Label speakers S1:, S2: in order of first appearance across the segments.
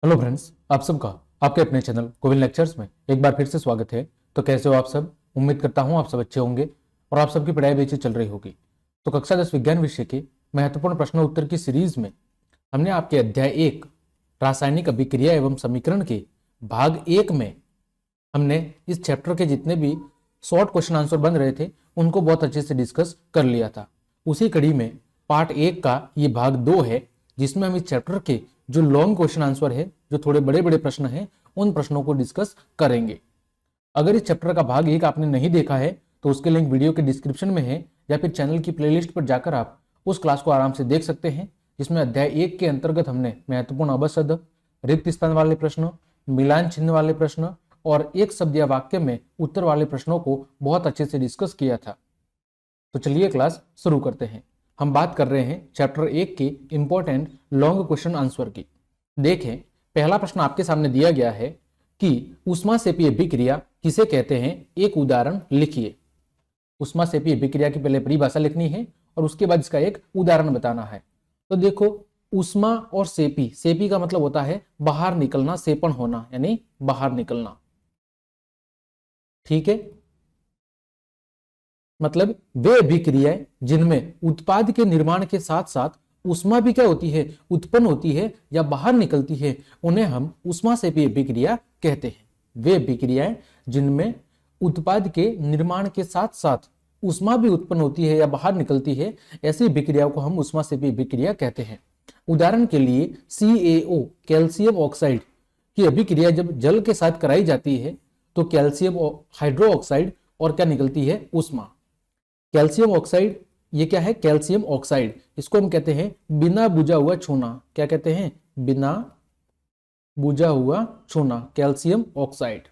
S1: Hello friends, आप सबका आपके अपने चैनल कोविल लेक्चर्स में एक बार फिर से स्वागत है। तो कैसे हो आप सब? उम्मीद करता हूं आप सब अच्छे होंगे और आप सबकी पढ़ाई भी अच्छी चल रही होगी। तो कक्षा 10 विज्ञान विषय के महत्वपूर्ण प्रश्न उत्तर की सीरीज में हमने आपके अध्याय 1 रासायनिक अभिक्रिया एवं समीकरण के भाग 1 में हमने इस चैप्टर के जितने भी शॉर्ट क्वेश्चन आंसर बन रहे थे उनको बहुत अच्छे से डिस्कस कर लिया था। उसी कड़ी में पार्ट 1 का ये भाग 2 है, जिसमें हम इस चैप्टर के जो लॉन्ग क्वेश्चन आंसर है, जो थोड़े बड़े बड़े प्रश्न हैं, उन प्रश्नों को डिस्कस करेंगे। अगर इस चैप्टर का भाग 1 आपने नहीं देखा है तो उसके लिंक वीडियो के डिस्क्रिप्शन में है, या फिर चैनल की प्लेलिस्ट पर जाकर आप उस क्लास को आराम से देख सकते हैं, जिसमें अध्याय 1 के अंतर्गत हमने महत्वपूर्ण अबशब्द, रिक्त स्थान वाले प्रश्न, मिलान चिन्ह वाले प्रश्न और एक शब्द या वाक्य में उत्तर वाले प्रश्नों को बहुत अच्छे से डिस्कस किया था। तो चलिए क्लास शुरू करते हैं। हम बात कर रहे हैं चैप्टर 1 के इंपॉर्टेंट लॉन्ग क्वेश्चन आंसर की। देखें, पहला प्रश्न आपके सामने दिया गया है कि ऊष्मासेपी अभिक्रिया किसे कहते हैं, एक उदाहरण लिखिए। ऊष्मासेपी अभिक्रिया की पहले परिभाषा लिखनी है और उसके बाद इसका एक उदाहरण बताना है। तो देखो, ऊष्मा और सेपी, सेपी का मतलब होता है बाहर निकलना, सेपन होना यानी बाहर निकलना। ठीक है, मतलब वे अभिक्रियाएं जिनमें उत्पाद के निर्माण के साथ साथ ऊष्मा भी क्या होती है, उत्पन्न होती है या बाहर निकलती है, उन्हें हम ऊष्मासेपी अभिक्रिया कहते हैं। वे अभिक्रियाएं जिनमें उत्पाद के निर्माण के साथ साथ ऊष्मा भी उत्पन्न होती है या बाहर निकलती है, ऐसी अभिक्रियाओं को हम ऊष्मासेपी अभिक्रिया कहते हैं। उदाहरण के लिए CaO, कैल्शियम ऑक्साइड की अभिक्रिया जब जल के साथ कराई जाती है तो कैल्शियम हाइड्रोक्साइड और क्या निकलती है, ऊष्मा। कैल्शियम ऑक्साइड, ये क्या है, कैल्शियम ऑक्साइड, इसको हम कहते हैं बिना बुझा हुआ छूना। क्या कहते हैं, बिना बुझा हुआ छूना, कैल्शियम ऑक्साइड।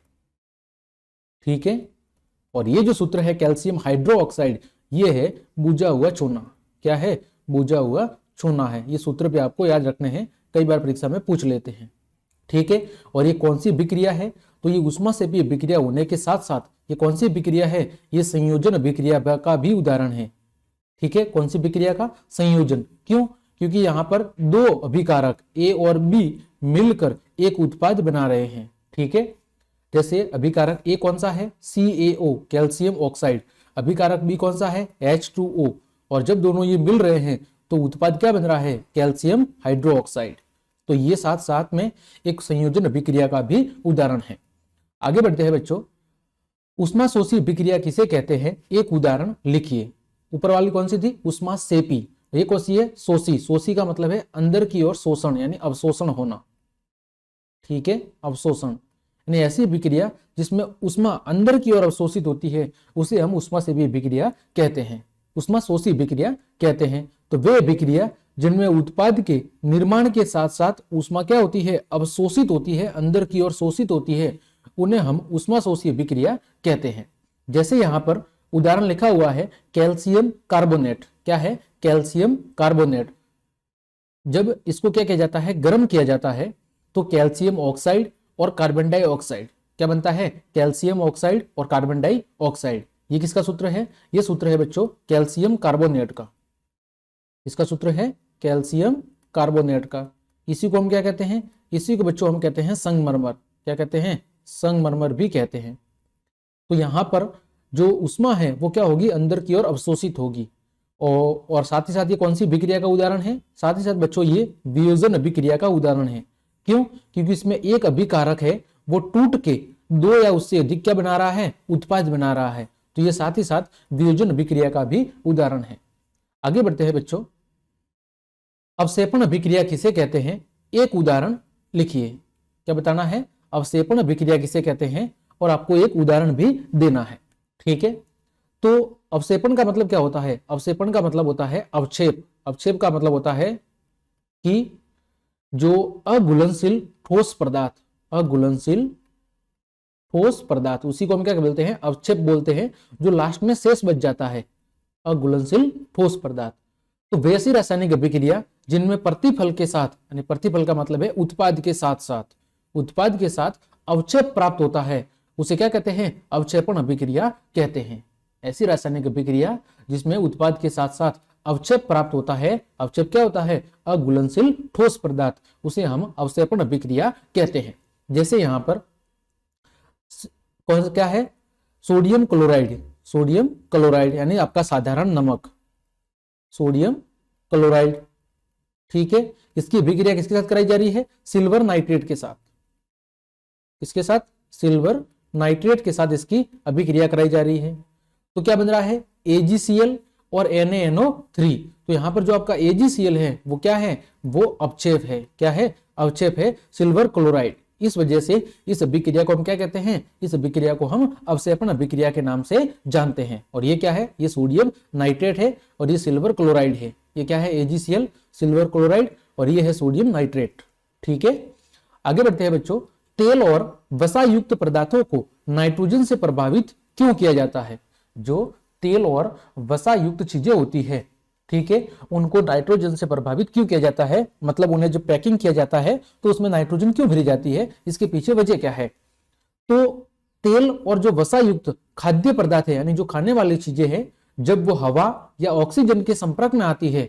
S1: ठीक है, और ये जो सूत्र है कैल्शियम हाइड्रोक्साइड, ये है बुझा हुआ छूना। क्या है, बुझा हुआ छूना है। ये सूत्र भी आपको याद रखने हैं, कई बार परीक्षा में पूछ लेते हैं। ठीक है, और ये कौन सी अभिक्रिया है, तो ये ऊष्मासेपी अभिक्रिया होने के साथ साथ ये कौन सी अभिक्रिया है, ये संयोजन अभिक्रिया का भी उदाहरण है। ठीक है, कौन सी अभिक्रिया का, संयोजन। क्यों? क्योंकि यहां पर दो अभिकारक ए और बी मिलकर एक उत्पाद बना रहे हैं। ठीक है, जैसे अभिकारक ए कौन सा है, CaO, कैल्शियम ऑक्साइड। अभिकारक बी कौन सा है, H2O। और जब दोनों ये मिल रहे हैं तो उत्पाद क्या बन रहा है, कैल्शियम हाइड्रोक्साइड। तो ये साथ साथ में एक संयोजन अभिक्रिया का भी उदाहरण है। आगे बढ़ते हैं बच्चों, ऊष्माशोषी अभिक्रिया किसे कहते हैं, एक उदाहरण लिखिए। ऊपर वाली कौन सी थी, ऊष्मासेपी, ये कौन सी है, शोषी। शोषी का मतलब है अंदर की ओर शोषण यानी अवशोषण होना। ठीक है, अवशोषण यानी ऐसी अभिक्रिया जिसमें ऊष्मा अंदर की ओर अवशोषित होती है, उसे हम ऊष्मासेपी अभिक्रिया कहते हैं, ऊष्माशोषी अभिक्रिया कहते हैं। तो वे अभिक्रिया जिनमें उत्पाद के निर्माण के साथ साथ ऊष्मा क्या होती है, अवशोषित होती है, अंदर की ओर शोषित होती है, उन्हें हम ऊष्माशोषी अभिक्रिया कहते हैं। जैसे यहां पर उदाहरण लिखा हुआ है कैल्शियम कार्बोनेट। क्या है, कैल्शियम कार्बोनेट। जब इसको क्या किया जाता है, गर्म किया जाता है, तो कैल्शियम ऑक्साइड और कार्बन डाइऑक्साइड क्या बनता है, कैल्शियम ऑक्साइड और कार्बन डाइऑक्साइड। ये किसका सूत्र है, ये सूत्र है बच्चों कैल्शियम कार्बोनेट का। इसका सूत्र है कैल्शियम कार्बोनेट का। इसी को हम क्या कहते हैं, इसी को बच्चों हम कहते हैं संगमरमर। क्या कहते हैं, संगमरमर भी कहते हैं। तो यहां पर जो ऊष्मा है वो क्या होगी, अंदर की ओर अवशोषित होगी। और साथ ही साथ ये कौन सी अभिक्रिया का उदाहरण है, साथ ही साथ बच्चों ये वियोजन अभिक्रिया का उदाहरण है। क्यों? क्योंकि इसमें एक अभिकारक है वो टूट के दो या उससे अधिक क्या बना रहा है, उत्पाद बना रहा है। तो ये साथ ही साथ वियोजन अभिक्रिया का भी उदाहरण है। आगे बढ़ते हैं बच्चों, अवक्षेपण अभिक्रिया किसे कहते हैं, एक उदाहरण लिखिए। क्या बताना है, अवक्षेपण अभिक्रिया किसे कहते हैं और आपको एक उदाहरण भी देना है। ठीक है, तो अवक्षेपण का मतलब क्या होता है, अवक्षेपण का मतलब होता है अवक्षेप। अवक्षेप का मतलब होता है कि जो अघुलनशील ठोस पदार्थ, अघुलनशील ठोस पदार्थ, उसी को हम क्या बोलते हैं, अवक्षेप बोलते हैं, जो लास्ट में शेष बच जाता है, अघुलनशील ठोस पदार्थ। तो वैसी रासायनिक अभिक्रिया जिनमें प्रतिफल के साथ, यानी प्रतिफल का मतलब है उत्पाद के साथ साथ, उत्पाद के साथ अवक्षेप प्राप्त होता है, उसे क्या कहते हैं, अवक्षेपण अभिक्रिया कहते हैं। ऐसी रासायनिक अभिक्रिया जिसमें उत्पाद के साथ साथ अवक्षेप प्राप्त होता है। अवक्षेप क्या होता है? अघुलनशील ठोस पदार्थ, उसे हम अवक्षेपण अभिक्रिया कहते हैं। जैसे यहां पर कौन सा क्या है? सोडियम क्लोराइड, सोडियम क्लोराइड यानी आपका साधारण नमक, सोडियम क्लोराइड, ठीक है। इसकी अभिक्रिया किसके साथ कराई जा रही है? सिल्वर नाइट्रेट के साथ। किसके साथ? सिल्वर नाइट्रेट के साथ इसकी अभिक्रिया कराई जा रही है। तो क्या बन रहा है? AgCl और NaNO3। तो यहां पर जो आपका AgCl है वो क्या है? वो अवक्षेप है। क्या है? अवक्षेप है, सिल्वर क्लोराइड। इस वजह से इस अभिक्रिया को हम क्या कहते हैं? इस अभिक्रिया को हम अवक्षेपण अभिक्रिया के नाम से जानते हैं। और ये क्या है? ये सोडियम नाइट्रेट है और ये सिल्वर क्लोराइड है। ये क्या है? AgCl, सिल्वर क्लोराइड, और ये है सोडियम नाइट्रेट, ठीक है। आगे बढ़ते हैं बच्चों। तेल और वसा युक्त पदार्थों को नाइट्रोजन से प्रभावित क्यों किया जाता है? जो तेल और वसा युक्त चीजें होती है, ठीक है, उनको नाइट्रोजन से प्रभावित क्यों किया जाता है? मतलब उन्हें जब पैकिंग किया जाता है तो उसमें नाइट्रोजन क्यों भरी जाती है? इसके पीछे वजह क्या है? तो तेल और जो वसा युक्त खाद्य पदार्थ है, यानी जो खाने वाली चीजें हैं, जब वो हवा या ऑक्सीजन के संपर्क में आती है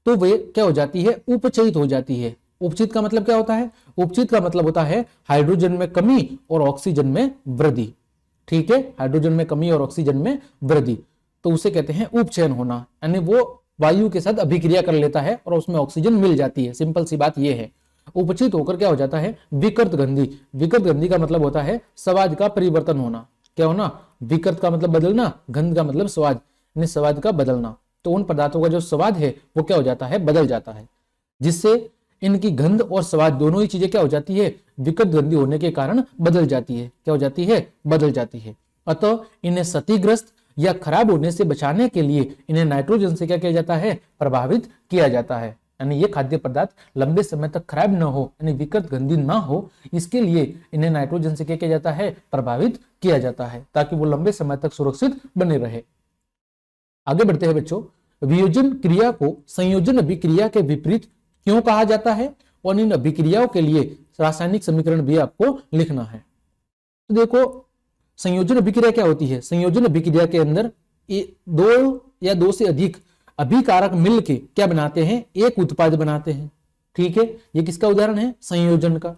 S1: तो वे क्या हो जाती है? उपचयित हो जाती है। उपचयित का मतलब क्या होता है? उपचयित का मतलब होता है हाइड्रोजन में कमी और ऑक्सीजन में वृद्धि, ठीक है। हाइड्रोजन में कमी और ऑक्सीजन में वृद्धि, तो उसे कहते हैं उपचयन होना, यानी वो वायु के साथ अभिक्रिया कर लेता है और उसमें ऑक्सीजन मिल जाती है। सिंपल सी बात यह है। उपचयित होकर क्या हो जाता है? विकृत गंधी। विकृत गंधी का मतलब होता है स्वाद का परिवर्तन होना। क्या होना? विकृत का मतलब बदलना, गंध का मतलब स्वाद, यानी स्वाद का बदलना। तो उन पदार्थों का जो स्वाद है वो क्या हो जाता है? बदल जाता है, जिससे इनकी गंध और स्वाद दोनों ही चीजें क्या हो जाती है? विकृत गंधी होने के कारण बदल जाती है। क्या हो जाती है? बदल जाती है। अतः इन्हें क्षतिग्रस्त या खराब होने से बचाने के लिए इन्हें नाइट्रोजन से क्या किया जाता है? प्रभावित किया जाता है। यानी ये खाद्य पदार्थ लंबे समय तक खराब न हो, यानी विकृत गंधी ना हो, इसके लिए इन्हें नाइट्रोजन से क्या किया जाता है? प्रभावित किया जाता है, ताकि वो लंबे समय तक सुरक्षित बने रहे। आगे बढ़ते हैं बच्चों। वियोजन क्रिया को संयोजन अभिक्रिया के विपरीत क्यों कहा जाता है? और इन अभिक्रियाओं के लिए रासायनिक समीकरण भी आपको लिखना है। तो देखो, संयोजन अभिक्रिया क्या होती है? संयोजन अभिक्रिया के अंदर दो या दो से अधिक अभिकारक मिलके क्या बनाते हैं? एक उत्पाद बनाते हैं, ठीक है। ये किसका उदाहरण है? संयोजन का,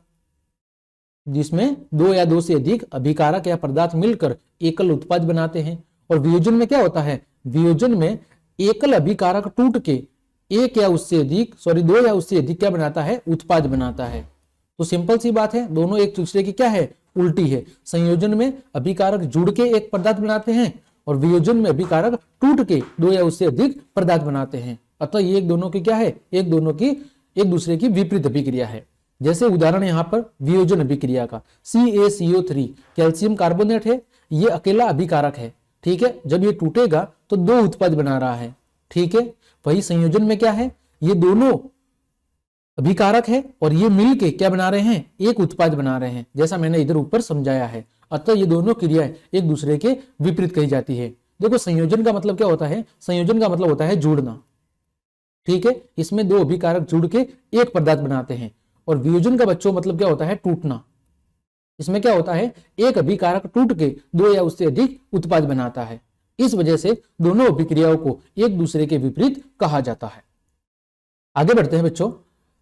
S1: जिसमें दो या दो से अधिक अभिकारक या पदार्थ मिलकर एकल उत्पाद बनाते हैं। और वियोजन में क्या होता है? वियोजन में एकल अभिकारक टूट के दो या उससे अधिक क्या बनाता है? उत्पाद बनाता है। तो सिंपल सी बात है, दोनों एक दूसरे की क्या है? उल्टी है। संयोजन में अभिकारक जुड़ के एक पदार्थ बनाते हैं और वियोजन में अभिकारक टूट के दो या उससे अधिक पदार्थ बनाते हैं। अतः ये एक दोनों की क्या है? एक दूसरे की विपरीत अभिक्रिया है। जैसे उदाहरण यहां पर वियोजन अभिक्रिया का, CaCO3 कैल्शियम कार्बोनेट है, ये अकेला अभिकारक है, ठीक है। जब ये टूटेगा तो दो उत्पाद बना रहा है, ठीक है। वही संयोजन में क्या है? ये दोनों अभिकारक है और ये मिलके क्या बना रहे हैं? एक उत्पाद बना रहे हैं, जैसा मैंने इधर ऊपर समझाया है। अतः ये दोनों क्रियाएं एक दूसरे के विपरीत कही जाती है। देखो, संयोजन का मतलब क्या होता है? संयोजन का मतलब होता है जुड़ना, ठीक है। इसमें दो अभिकारक जुड़ के एक पदार्थ बनाते हैं। और वियोजन का बच्चों मतलब क्या होता है? टूटना। इसमें क्या होता है? एक अभिकारक टूट के दो या उससे अधिक उत्पाद बनाता है। इस वजह से दोनों अभिक्रियाओं को एक दूसरे के विपरीत कहा जाता है। आगे बढ़ते हैं बच्चों।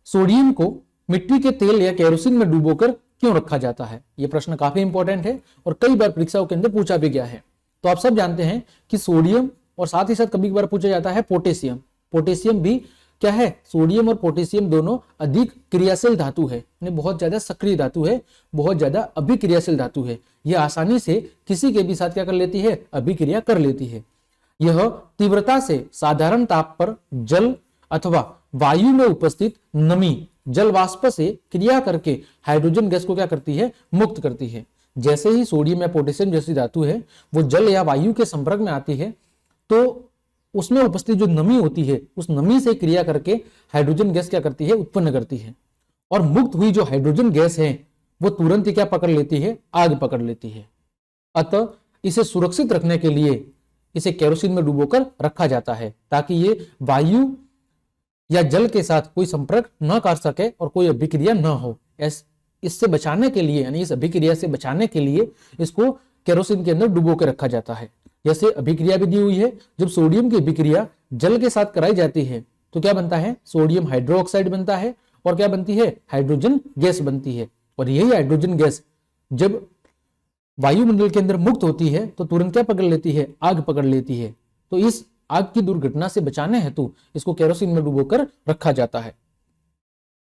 S1: सोडियम को मिट्टी के तेल या केरोसिन में डुबोकर क्यों रखा जाता है? यह प्रश्न काफी इंपॉर्टेंट है और कई बार परीक्षाओं के अंदर पूछा भी गया है। तो आप सब जानते हैं कि सोडियम और साथ ही साथ कभी कभार पूछा जाता है पोटेशियम। पोटेशियम भी क्या है? सोडियम और पोटेशियम दोनों अधिक क्रियाशील धातु है, बहुत ज्यादा सक्रिय धातु है, बहुत ज्यादा अभिक्रियाशील धातु है। यह आसानी से किसी के भी साथ क्या कर लेती है? अभिक्रिया कर लेती है। यह तीव्रता से साधारण ताप पर जल अथवा वायु में उपस्थित नमी जल वाष्प से क्रिया करके हाइड्रोजन गैस को क्या करती है? मुक्त करती है। जैसे ही सोडियम या पोटेशियम जैसी धातु है वो जल या वायु के संपर्क में आती है तो उसमें उपस्थित जो नमी होती है उस नमी से क्रिया करके हाइड्रोजन गैस क्या करती है? उत्पन्न करती है। और मुक्त हुई जो हाइड्रोजन गैस है वो तुरंत ही क्या पकड़ लेती है? आग पकड़ लेती है। अतः इसे सुरक्षित रखने के लिए इसे केरोसिन में डुबोकर रखा जाता है ताकि ये वायु या जल के साथ कोई संपर्क न कर सके और कोई अभिक्रिया न हो। इससे बचाने के लिए, यानी इस अभिक्रिया से बचाने के लिए इसको केरोसिन के अंदर डुबो के रखा जाता है। जैसे अभिक्रिया भी दी हुई है, जब सोडियम की अभिक्रिया जल के साथ कराई जाती है तो क्या बनता है, सोडियम हाइड्रोक्साइड बनता है और क्या बनती है, हाइड्रोजन गैस बनती है। और यही हाइड्रोजन गैस जब वायुमंडल के अंदर मुक्त होती है तो तुरंत क्या पकड़ लेती है, आग पकड़ लेती है। तो इस आग की दुर्घटना से बचाने हेतु इसको केरोसिन में डुबोकर रखा जाता है।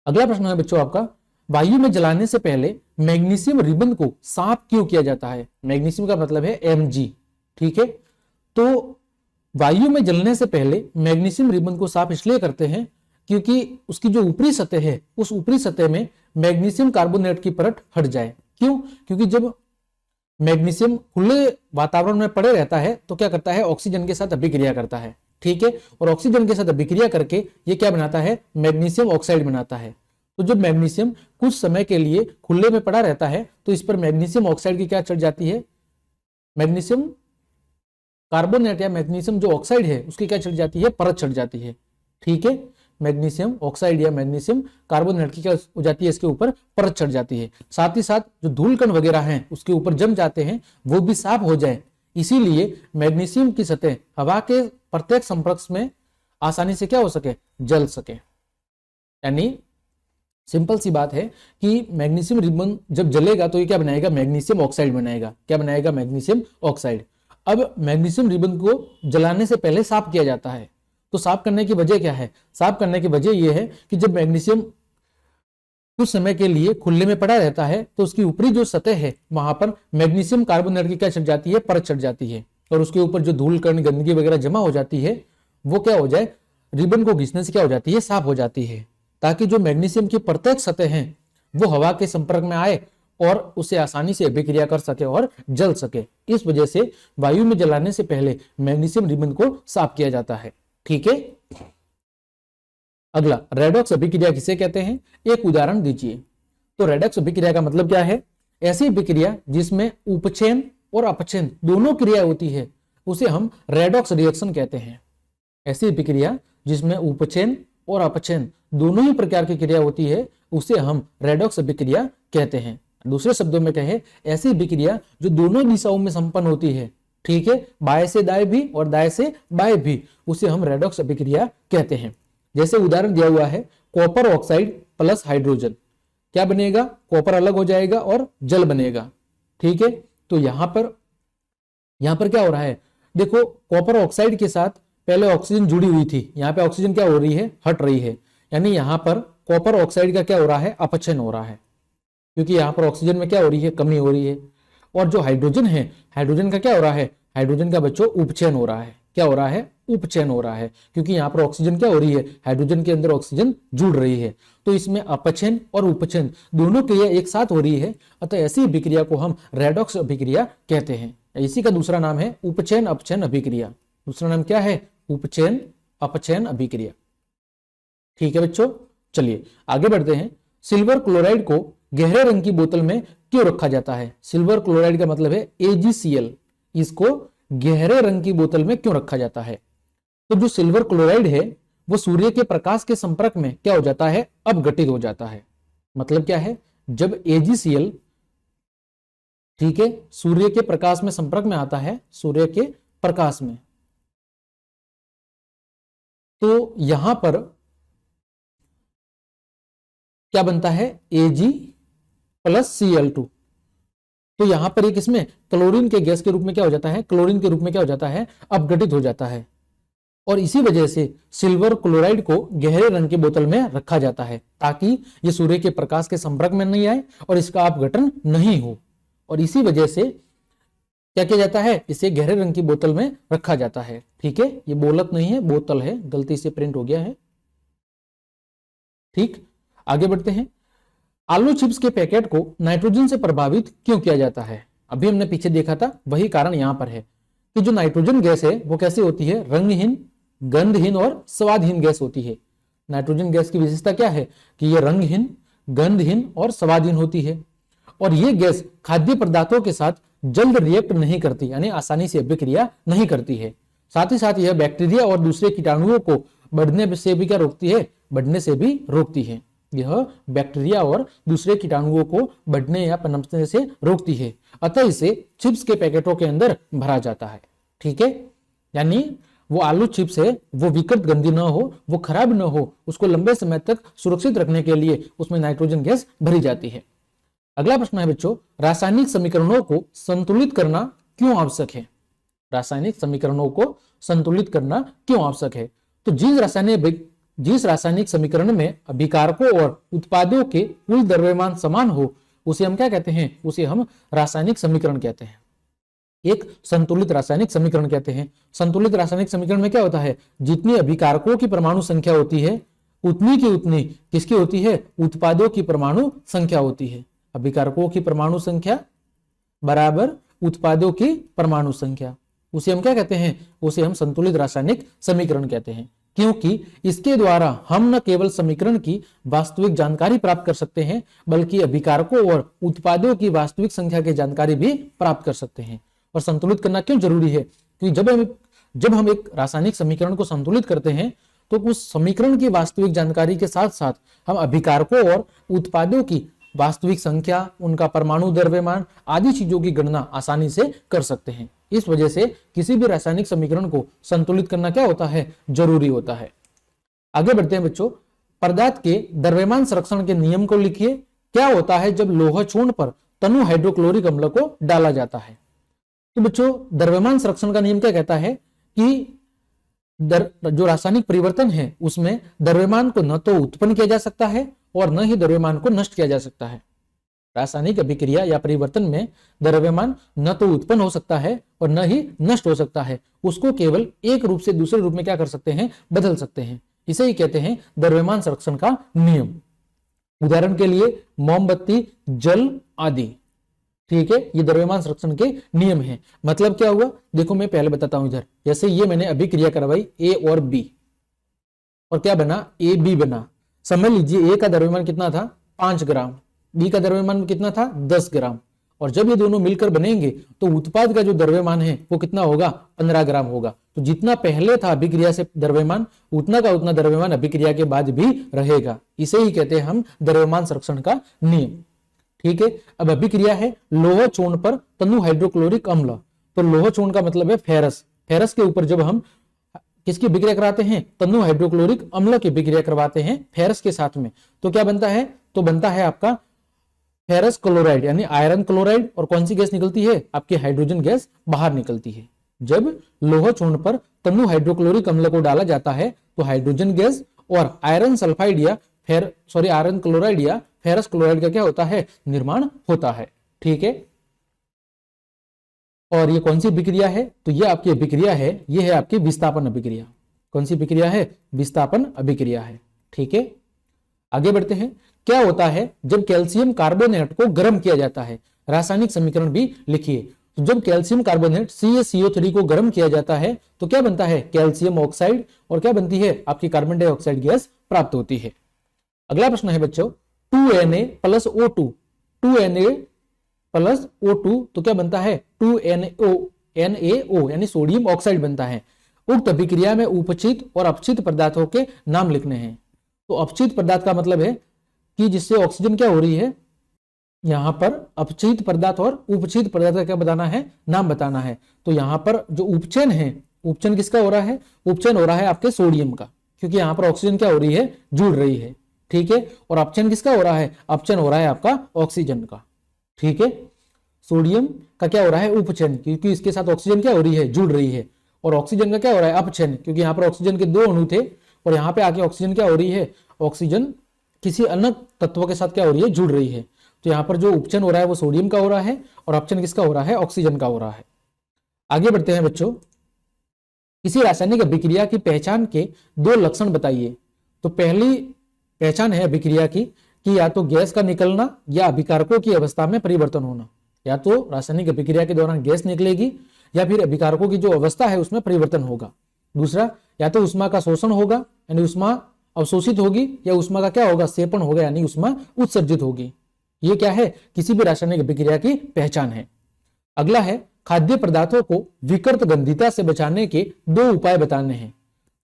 S1: अगला प्रश्न है बच्चों आपका, वायु में जलाने से पहले मैग्नीशियम रिबन को साफ क्यों किया जाता है। मैग्नीशियम का मतलब है Mg, ठीक है। तो वायु में जलने से पहले मैग्नीशियम रिबन को साफ इसलिए करते हैं क्योंकि उसकी जो ऊपरी सतह है उस ऊपरी सतह में मैग्नीशियम कार्बोनेट की परत हट जाए। क्यों, क्योंकि जब मैग्नीशियम खुले वातावरण में पड़े रहता है तो क्या करता है, ऑक्सीजन के साथ अभिक्रिया करता है, ठीक है। और ऑक्सीजन के साथ अभिक्रिया करके ये क्या बनाता है, मैग्नीशियम ऑक्साइड बनाता है। तो जब मैग्नीशियम कुछ समय के लिए खुले में पड़ा रहता है तो इस पर मैग्नीशियम ऑक्साइड की क्या चढ़ जाती है, मैग्नीशियम कार्बोनेट या मैग्नीशियम जो ऑक्साइड है उसकी क्या चढ़ जाती है, परत चढ़ जाती है, ठीक है। मैग्नीशियम ऑक्साइड या मैग्नीशियम कार्बोनेट की क्या हो जाती है, इसके ऊपर परत चढ़ जाती है। साथ ही साथ जो धूल कण वगैरह हैं उसके ऊपर जम जाते हैं, वो भी साफ हो जाए, इसीलिए मैग्नीशियम की सतह हवा के प्रत्येक संपर्क में आसानी से क्या हो सके, जल सके। यानी सिंपल सी बात है कि मैग्नीशियम रिबन जब जलेगा तो ये क्या बनाएगा, मैग्नीशियम ऑक्साइड बनाएगा। क्या बनाएगा, मैग्नीशियम ऑक्साइड। अब मैग्नीशियम रिबन को जलाने से पहले साफ किया जाता है। तो साफ करने की वजह क्या है, साफ करने की वजह यह है कि जब मैग्नीशियम कुछ समय के लिए खुले में पड़ा रहता है तो उसकी ऊपरी जो सतह है वहां पर मैग्नीशियम कार्बोनेट की क्या चढ़ जाती है, परत चढ़ जाती है। और उसके ऊपर जो धूल कण गंदगी वगैरह जमा हो जाती है वो क्या हो जाए, रिबन को घिसने से क्या हो जाती है, साफ हो जाती है, ताकि जो मैग्नीशियम की प्रत्येक सतह है वो हवा के संपर्क में आए और उसे आसानी से अभिक्रिया कर सके और जल सके। इस वजह से वायु में जलाने से पहले मैग्नीशियम रिबन को साफ किया जाता है, ठीक है। अगला, रेडॉक्स अभिक्रिया किसे कहते हैं, एक उदाहरण दीजिए। तो रेडॉक्स अभिक्रिया का मतलब क्या है, ऐसी अभिक्रिया जिसमें उपचयन और अपचयन दोनों क्रिया होती है उसे हम रेडॉक्स रिएक्शन कहते हैं। ऐसी अभिक्रिया जिसमें उपचयन और अपचयन दोनों ही प्रकार की क्रिया होती है उसे हम रेडॉक्स अभिक्रिया कहते हैं। दूसरे शब्दों में कहें, ऐसी अभिक्रिया जो दोनों दिशाओं में संपन्न होती है, ठीक है, बाएं से दाएं भी और दाएं से बाएं भी, उसे हम रेडॉक्स अभिक्रिया कहते हैं। जैसे उदाहरण दिया हुआ है, कॉपर ऑक्साइड प्लस हाइड्रोजन, क्या बनेगा, कॉपर अलग हो जाएगा और जल बनेगा, ठीक है। तो यहां पर क्या हो रहा है, देखो कॉपर ऑक्साइड के साथ पहले ऑक्सीजन जुड़ी हुई थी, यहाँ पे ऑक्सीजन क्या हो रही है, हट रही है। यानी यहाँ पर कॉपर ऑक्साइड का क्या हो रहा है, अपचयन हो रहा है, क्योंकि यहाँ पर ऑक्सीजन में क्या हो रही है, कमी हो रही है। और जो हाइड्रोजन है, हाइड्रोजन का क्या हो रहा है, हाइड्रोजन का बच्चों उपचयन हो रहा है। क्या हो रहा है, उपचयन हो रहा है, क्योंकि यहाँ पर ऑक्सीजन क्या हो रही है, हाइड्रोजन के अंदर ऑक्सीजन जुड़ रही है। तो इसमें अपचयन और उपचयन दोनों क्रिया एक साथ हो रही है, अतः ऐसी अभिक्रिया को हम रेडॉक्स अभिक्रिया कहते हैं। इसी का दूसरा नाम है उपचयन अपचयन अभिक्रिया। दूसरा नाम क्या है, उपचयन अपचयन अभिक्रिया, ठीक है बच्चों। चलिए आगे बढ़ते हैं। सिल्वर क्लोराइड को गहरे रंग की बोतल में क्यों रखा जाता है। सिल्वर क्लोराइड का मतलब है AgCl, इसको गहरे रंग की बोतल में क्यों रखा जाता है। तो जो सिल्वर क्लोराइड है वो सूर्य के प्रकाश के संपर्क में क्या हो जाता है, अपघटित हो जाता है। मतलब क्या है, जब AgCl, ठीक है, सूर्य के प्रकाश में संपर्क में आता है, सूर्य के प्रकाश में, तो यहां पर क्या बनता है, Ag+Cl2। तो यहां पर एक इसमें क्लोरीन के गैस के रूप में क्या हो जाता है, क्लोरीन के रूप में क्या हो जाता है, अपघटित हो जाता है। और इसी वजह से सिल्वर क्लोराइड को गहरे रंग की बोतल में रखा जाता है, ताकि ये सूर्य के प्रकाश के संपर्क में नहीं आए और इसका अपघटन नहीं हो। और इसी वजह से क्या किया जाता है, इसे गहरे रंग की बोतल में रखा जाता है, ठीक है। ये बोलत नहीं है, बोतल है, गलती से प्रिंट हो गया है, ठीक। आगे बढ़ते हैं। आलू चिप्स के पैकेट को नाइट्रोजन से प्रभावित क्यों किया जाता है। अभी हमने पीछे देखा था, वही कारण यहां पर है कि जो नाइट्रोजन गैस है वो कैसे होती है, रंगहीन, गंधहीन और स्वादहीन गैस होती है। नाइट्रोजन गैस की विशेषता क्या है कि ये रंगहीन, गंधहीन और स्वादहीन होती है। और ये गैस खाद्य पदार्थों के साथ जल्द रिएक्ट नहीं करती, यानी आसानी से अभिक्रिया नहीं करती है। साथ ही साथ यह बैक्टीरिया और दूसरे कीटाणुओं को बढ़ने से भी क्या रोकती है, बढ़ने से भी रोकती है। यह बैक्टीरिया और दूसरे कीटाणुओं को बढ़ने या पनपने से रोकती है, अतः इसे चिप्स के पैकेटों के अंदर भरा जाता है, ठीक है, यानी वो आलू चिप्स है वो विकृत गंदी ना हो, वो खराब ना हो, उसको लंबे समय तक सुरक्षित रखने के लिए उसमें नाइट्रोजन गैस भरी जाती है। अगला प्रश्न है बच्चों, रासायनिक समीकरणों को संतुलित करना क्यों आवश्यक है? रासायनिक समीकरणों को संतुलित करना क्यों आवश्यक है? तो जिस रासायनिक समीकरण में अभिकारकों और उत्पादों के कुल द्रव्यमान समान हो उसे हम क्या कहते हैं? उसे हम रासायनिक समीकरण कहते हैं। एक संतुलित रासायनिक समीकरण कहते हैं। संतुलित रासायनिक समीकरण में क्या होता है? जितनी अभिकारकों की परमाणु संख्या होती है उतनी की उतनी किसकी होती है? उत्पादों की परमाणु संख्या होती है। अभिकारकों की परमाणु संख्या बराबर उत्पादों की परमाणु संख्या, उसे हम क्या कहते हैं? उसे हम संतुलित रासायनिक समीकरण कहते हैं, क्योंकि इसके द्वारा हम न केवल समीकरण की वास्तविक जानकारी प्राप्त कर सकते हैं बल्कि अभिकारकों और उत्पादों की वास्तविक संख्या की जानकारी भी प्राप्त कर सकते हैं। और संतुलित करना क्यों जरूरी है? क्योंकि जब हम एक रासायनिक समीकरण को संतुलित करते हैं तो उस समीकरण की वास्तविक जानकारी के साथ साथ हम अभिकारकों और उत्पादों की वास्तविक संख्या, उनका परमाणु द्रव्यमान आदि चीजों की गणना आसानी से कर सकते हैं। इस वजह से किसी भी रासायनिक समीकरण को संतुलित करना क्या होता है? जरूरी होता है। आगे बढ़ते हैं बच्चों, पदार्थ के द्रव्यमान संरक्षण के नियम को लिखिए। क्या होता है जब लोह चूर्ण पर तनु हाइड्रोक्लोरिक अम्ल को डाला जाता है? तो बच्चों, द्रव्यमान संरक्षण का नियम क्या कहता है कि जो रासायनिक परिवर्तन है उसमें द्रव्यमान को न तो उत्पन्न किया जा सकता है और न ही द्रव्यमान को नष्ट किया जा सकता है। रासायनिक अभिक्रिया या परिवर्तन में द्रव्यमान न तो उत्पन्न हो सकता है और न ही नष्ट हो सकता है, उसको केवल एक रूप से दूसरे रूप में क्या कर सकते हैं? बदल सकते हैं। इसे ही कहते हैं द्रव्यमान संरक्षण का नियम। उदाहरण के लिए मोमबत्ती, जल आदि, ठीक है, ये द्रव्यमान संरक्षण के नियम हैं। मतलब क्या हुआ? देखो मैं पहले बताता हूं इधर। जैसे ये मैंने अभिक्रिया करवाई ए और बी, और क्या बना? ए बी बना। समझ लीजिए ए का द्रव्यमान कितना था? 5 ग्राम, बी का द्रव्यमान कितना था? 10 ग्राम। और जब ये दोनों मिलकर बनेंगे तो उत्पाद का जो द्रव्यमान है वो कितना होगा? 15 ग्राम होगा। तो जितना पहले था अभिक्रिया से द्रव्यमान, उतना का उतना द्रव्यमान अभिक्रिया के बाद भी रहेगा। इसे ही कहते हैं हम द्रव्यमान संरक्षण का नियम। ठीक है, अब अभिक्रिया है लोह चूर्ण पर तनु हाइड्रोक्लोरिक अम्ल। तो लोह चूर्ण का मतलब है फेरस। फेरस के ऊपर जब हम किसकी अभिक्रिया कराते हैं? तनु हाइड्रोक्लोरिक अम्ल की अभिक्रिया करवाते हैं फेरस के साथ में, तो क्या बनता है? तो बनता है आपका फेरस क्लोराइड यानी आयरन क्लोराइड। और कौन सी गैस निकलती है? आपकी हाइड्रोजन गैस बाहर निकलती है। जब लोह चूर्ण पर तनु हाइड्रोक्लोरिक अम्ल को डाला जाता है तो हाइड्रोजन गैस और आयरन सल्फाइड या आयरन क्लोराइड या फेरस क्लोराइड का क्या होता है? निर्माण होता है। ठीक है, और ये कौन सी अभिक्रिया है? तो ये आपकी अभिक्रिया है, ये है आपकी विस्थापन अभिक्रिया। कौन सी अभिक्रिया है? विस्थापन अभिक्रिया है। ठीक है, आगे बढ़ते हैं। क्या होता है जब कैल्शियम कार्बोनेट को गर्म किया जाता है? रासायनिक समीकरण भी लिखिए। तो जब कैल्शियम कार्बोनेट CaCO3 को गर्म किया जाता है तो क्या बनता है? कैल्शियम ऑक्साइड, और क्या बनती है? आपकी कार्बन डाइऑक्साइड गैस प्राप्त होती है। अगला प्रश्न है बच्चों, 2Na plus O2, 2Na plus O2 तो क्या बनता है? 2NaO यानी सोडियम ऑक्साइड बनता है। उक्त अभिक्रिया में उपचित और अपचित पदार्थों के नाम लिखने हैं। तो अपचित पदार्थ का मतलब है कि जिससे ऑक्सीजन क्या हो रही है, यहां पर अपचित पदार्थ और उपचित पदार्थ का क्या बताना है? नाम बताना है। तो यहां पर जो उपचयन है, उपचयन किसका हो रहा है? उपचयन हो रहा है आपके सोडियम का, क्योंकि यहां पर ऑक्सीजन क्या हो रही है? जुड़ रही है। ठीक है, और अपचयन किसका हो रहा है? अपचयन हो रहा है आपका ऑक्सीजन का। ठीक है, सोडियम का क्या हो रहा है? उपचयन, क्योंकि इसके साथ ऑक्सीजन क्या हो रही है? जुड़ रही है। और ऑक्सीजन का क्या हो रहा है? अपचयन, क्योंकि यहाँ पर ऑक्सीजन के 2 अणु थे और यहाँ पे आके ऑक्सीजन क्या हो रही है? ऑक्सीजन किसी अन्य तत्व के साथ क्या हो रही है? जुड़ रही है। तो यहाँ पर जो उपचयन हो रहा है वो सोडियम का हो रहा है और अपचयन किसका हो रहा है? ऑक्सीजन का हो रहा है। आगे बढ़ते हैं बच्चों, किसी रासायनिक अभिक्रिया की पहचान के 2 लक्षण बताइए। तो पहली पहचान है अभिक्रिया की कि या तो गैस का निकलना या अभिकारकों की अवस्था में परिवर्तन होना। या तो रासायनिक अभिक्रिया के दौरान गैस निकलेगी या फिर अभिकारकों की जो अवस्था है उसमें परिवर्तन होगा। दूसरा, या तो उष्मा का शोषण होगा यानी उष्मा अवशोषित होगी, या उष्मा का क्या होगा? सेपन होगा यानी उष्मा उत्सर्जित होगी। ये क्या है? किसी भी रासायनिक अभिक्रिया की पहचान है। अगला है, खाद्य पदार्थों को विकृत गंधिता से बचाने के 2 उपाय बताने हैं।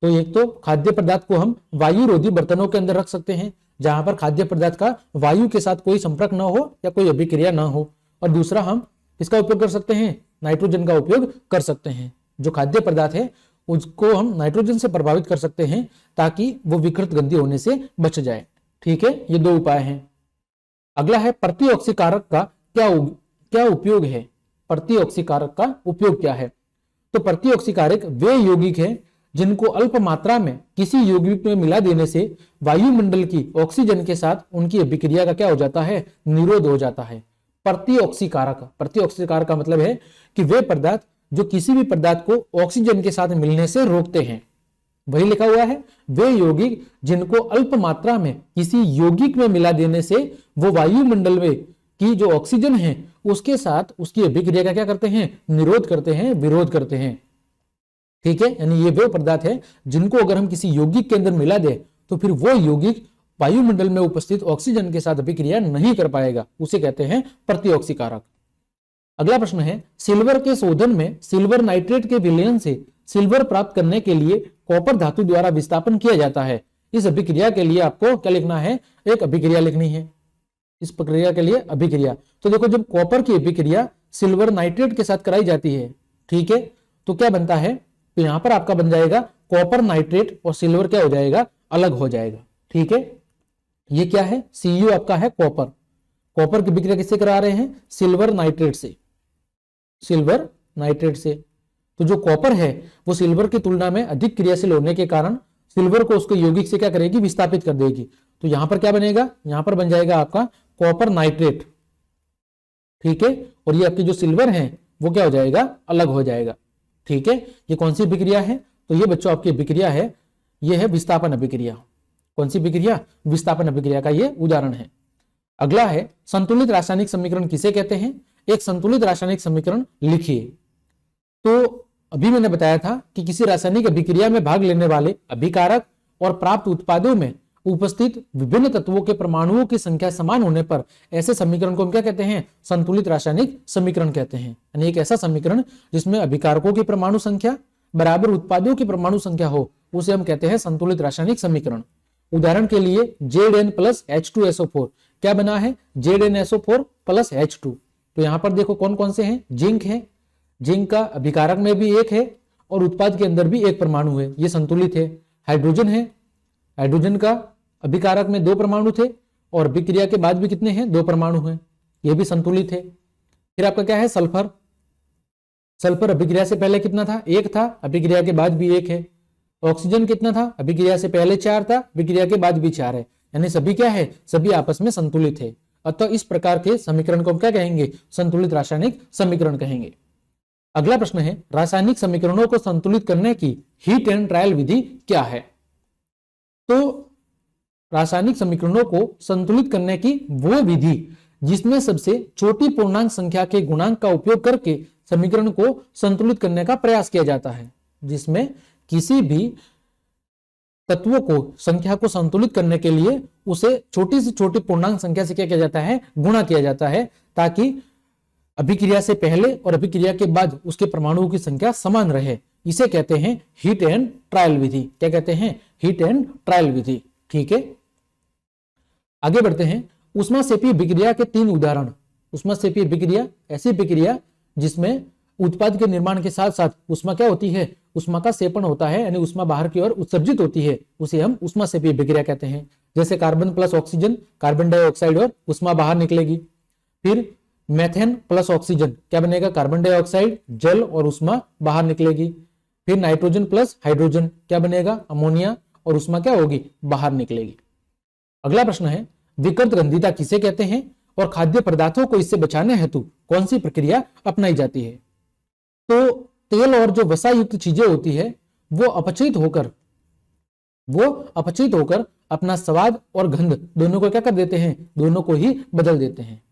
S1: तो एक तो खाद्य पदार्थ को हम वायुरोधी बर्तनों के अंदर रख सकते हैं जहां पर खाद्य पदार्थ का वायु के साथ कोई संपर्क न हो या कोई अभिक्रिया न हो। और दूसरा, हम किसका उपयोग कर सकते हैं? नाइट्रोजन का उपयोग कर सकते हैं। जो खाद्य पदार्थ है उसको हम नाइट्रोजन से प्रभावित कर सकते हैं ताकि वो विकृत गंधी होने से बच जाए। ठीक है, ये दो उपाय हैं। अगला है प्रतिऑक्सीकारक का क्या उपयोग है। प्रतिऑक्सीकारक का उपयोग क्या है? तो प्रतिऑक्सीकारक वे यौगिक हैं जिनको अल्प मात्रा में किसी यौगिक में मिला देने से वायुमंडल की ऑक्सीजन के साथ उनकी अभिक्रिया का क्या हो जाता है? निरोध हो जाता है। प्रतिऑक्सीकारक का मतलब है कि वे पदार्थ जो किसी भी पदार्थ को ऑक्सीजन के साथ मिलने से रोकते हैं। वही लिखा हुआ है, वे यौगिक जिनको अल्प मात्रा में किसी यौगिक में मिला देने से वो वायुमंडल में की जो ऑक्सीजन है उसके साथ उसकी अभिक्रिया का क्या करते हैं? निरोध करते हैं, विरोध करते हैं। ठीक है, यानी ये वो पदार्थ है जिनको अगर हम किसी यौगिक के अंदर मिला दे तो फिर वो यौगिक वायुमंडल में उपस्थित ऑक्सीजन के साथ अभिक्रिया नहीं कर पाएगा, उसे कहते हैं प्रतिऑक्सीकारक। अगला प्रश्न है, सिल्वर के शोधन में सिल्वर नाइट्रेट के विलयन से सिल्वर प्राप्त करने के लिए कॉपर धातु द्वारा विस्थापन किया जाता है। इस अभिक्रिया के लिए आपको क्या लिखना है? एक अभिक्रिया लिखनी है। इस प्रक्रिया के लिए अभिक्रिया, तो देखो जब कॉपर की अभिक्रिया सिल्वर नाइट्रेट के साथ कराई जाती है, ठीक है, तो क्या बनता है? तो यहां पर आपका बन जाएगा कॉपर नाइट्रेट और सिल्वर क्या हो जाएगा? अलग हो जाएगा। ठीक है, ये क्या है? Cu आपका है कॉपर। कॉपर की अभिक्रिया किससे करा रहे हैं? सिल्वर नाइट्रेट से। सिल्वर नाइट्रेट से, तो जो कॉपर है वो सिल्वर की तुलना में अधिक क्रियाशील होने के कारण सिल्वर को उसके यौगिक से क्या करेगी? विस्थापित कर देगी। तो यहां पर क्या बनेगा? यहां पर बन जाएगा आपका कॉपर नाइट्रेट। ठीक है, और ये आपकी जो सिल्वर है वो क्या हो जाएगा? अलग हो जाएगा। ठीक है, ये कौन सी अभिक्रिया है? तो ये बच्चों आपकी अभिक्रिया है, ये है विस्थापन अभिक्रिया। कौन सी अभिक्रिया? विस्थापन अभिक्रिया का ये उदाहरण है। अगला है, संतुलित रासायनिक समीकरण किसे कहते हैं? एक संतुलित रासायनिक समीकरण लिखिए। तो अभी मैंने बताया था कि किसी रासायनिक अभिक्रिया में भाग लेने वाले अभिकारक और प्राप्त उत्पादों में उपस्थित विभिन्न तत्वों के परमाणुओं की संख्या समान होने पर ऐसे समीकरण को हम क्या कहते हैं? संतुलित रासायनिक समीकरण कहते हैं। यानी एक ऐसा समीकरण जिसमें अभिकारकों की परमाणु संख्या बराबर उत्पादों की परमाणु संख्या हो, उसे हम कहते हैं संतुलित रासायनिक समीकरण। उदाहरण के लिए Zn प्लस H2SO4 क्या बना है? ZnSO4 plus H2। तो यहां पर देखो कौन कौन से हैं? जिंक है, जिंक का अभिकारक में भी एक है और उत्पाद के अंदर भी एक परमाणु है, ये संतुलित है। हाइड्रोजन है, हाइड्रोजन का अभिकारक में 2 परमाणु थे और अभिक्रिया के बाद भी कितने हैं? 2 परमाणु हैं, ये भी संतुलित है। फिर आपका क्या है? सल्फर। सल्फर अभिक्रिया से पहले कितना था? 1 था, अभिक्रिया के बाद भी 1 है। ऑक्सीजन कितना था? अभिक्रिया से पहले 4 था, अभिक्रिया के बाद भी 4 है। यानी सभी क्या है? सभी आपस में संतुलित है। अतः इस प्रकार के समीकरण को हम क्या कहेंगे? संतुलित रासायनिक समीकरण कहेंगे। अगला प्रश्न है, रासायनिक समीकरणों को संतुलित करने की हीट एंड ट्रायल विधि क्या है? तो रासायनिक समीकरणों को संतुलित करने की वो विधि जिसमें सबसे छोटी पूर्णांक संख्या के गुणांक का उपयोग करके समीकरण को संतुलित करने का प्रयास किया जाता है। जिसमें किसी भी तत्वों को संख्या को संतुलित करने के लिए उसे छोटी से छोटी पूर्णांक संख्या से क्या किया जाता है? गुणा किया जाता है, ताकि अभिक्रिया से पहले और अभिक्रिया के बाद उसके परमाणुओं की संख्या समान रहे। इसे कहते हैं हीट एंड ट्रायल विधि। क्या कहते हैं? हीट एंड ट्रायल विधि। ठीक है, आगे बढ़ते हैं। ऊष्माक्षेपीय अभिक्रिया के 3 उदाहरण। ऊष्माक्षेपीय अभिक्रिया ऐसी अभिक्रिया जिसमें उत्पाद के निर्माण के साथ साथ ऊष्मा क्या होती है? ऊष्मा का सेपन होता है, यानी ऊष्मा बाहर की ओर उत्सर्जित होती है, उसे हम ऊष्माक्षेपीय अभिक्रिया कहते हैं। जैसे carbon plus oxygen, carbon dioxide और ऊष्मा बाहर निकलेगी। फिर मेथेन प्लस ऑक्सीजन क्या बनेगा? कार्बन डाइऑक्साइड, जल और ऊष्मा बाहर निकलेगी। फिर नाइट्रोजन प्लस हाइड्रोजन क्या बनेगा? अमोनिया और ऊष्मा क्या होगी? बाहर निकलेगी। अगला प्रश्न है, विकृत गंधिता किसे कहते हैं और खाद्य पदार्थों को इससे बचाने हेतु कौन सी प्रक्रिया अपनाई जाती है? तो तेल और जो वसा युक्त चीजें होती है वो अपचित होकर अपना स्वाद और गंध दोनों को क्या कर देते हैं? दोनों को ही बदल देते हैं।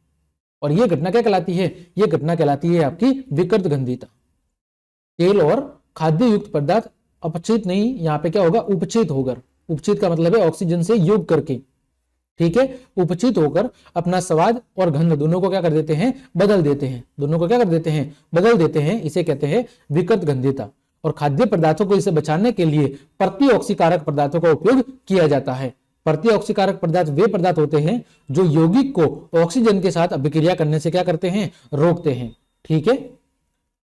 S1: और यह घटना क्या कहलाती है? यह घटना कहलाती है आपकी विकृत गंधिता। तेल और खाद्य युक्त पदार्थ अपचित नहीं, यहां पे क्या होगा? उपचित होकर। उपचित का मतलब है ऑक्सीजन से योग करके। ठीक है, उपचित होकर अपना स्वाद और गंध दोनों को क्या कर देते हैं? बदल देते हैं। दोनों को क्या कर देते हैं? बदल देते हैं। इसे कहते हैं विकृत गंधिता। और खाद्य पदार्थों को इसे बचाने के लिए प्रतिऑक्सीकारक पदार्थों का उपयोग किया जाता है। प्रतिऑक्सीकारक पदार्थ वे पदार्थ होते हैं जो यौगिक को ऑक्सीजन के साथ अभिक्रिया करने से क्या करते हैं? रोकते हैं। ठीक है,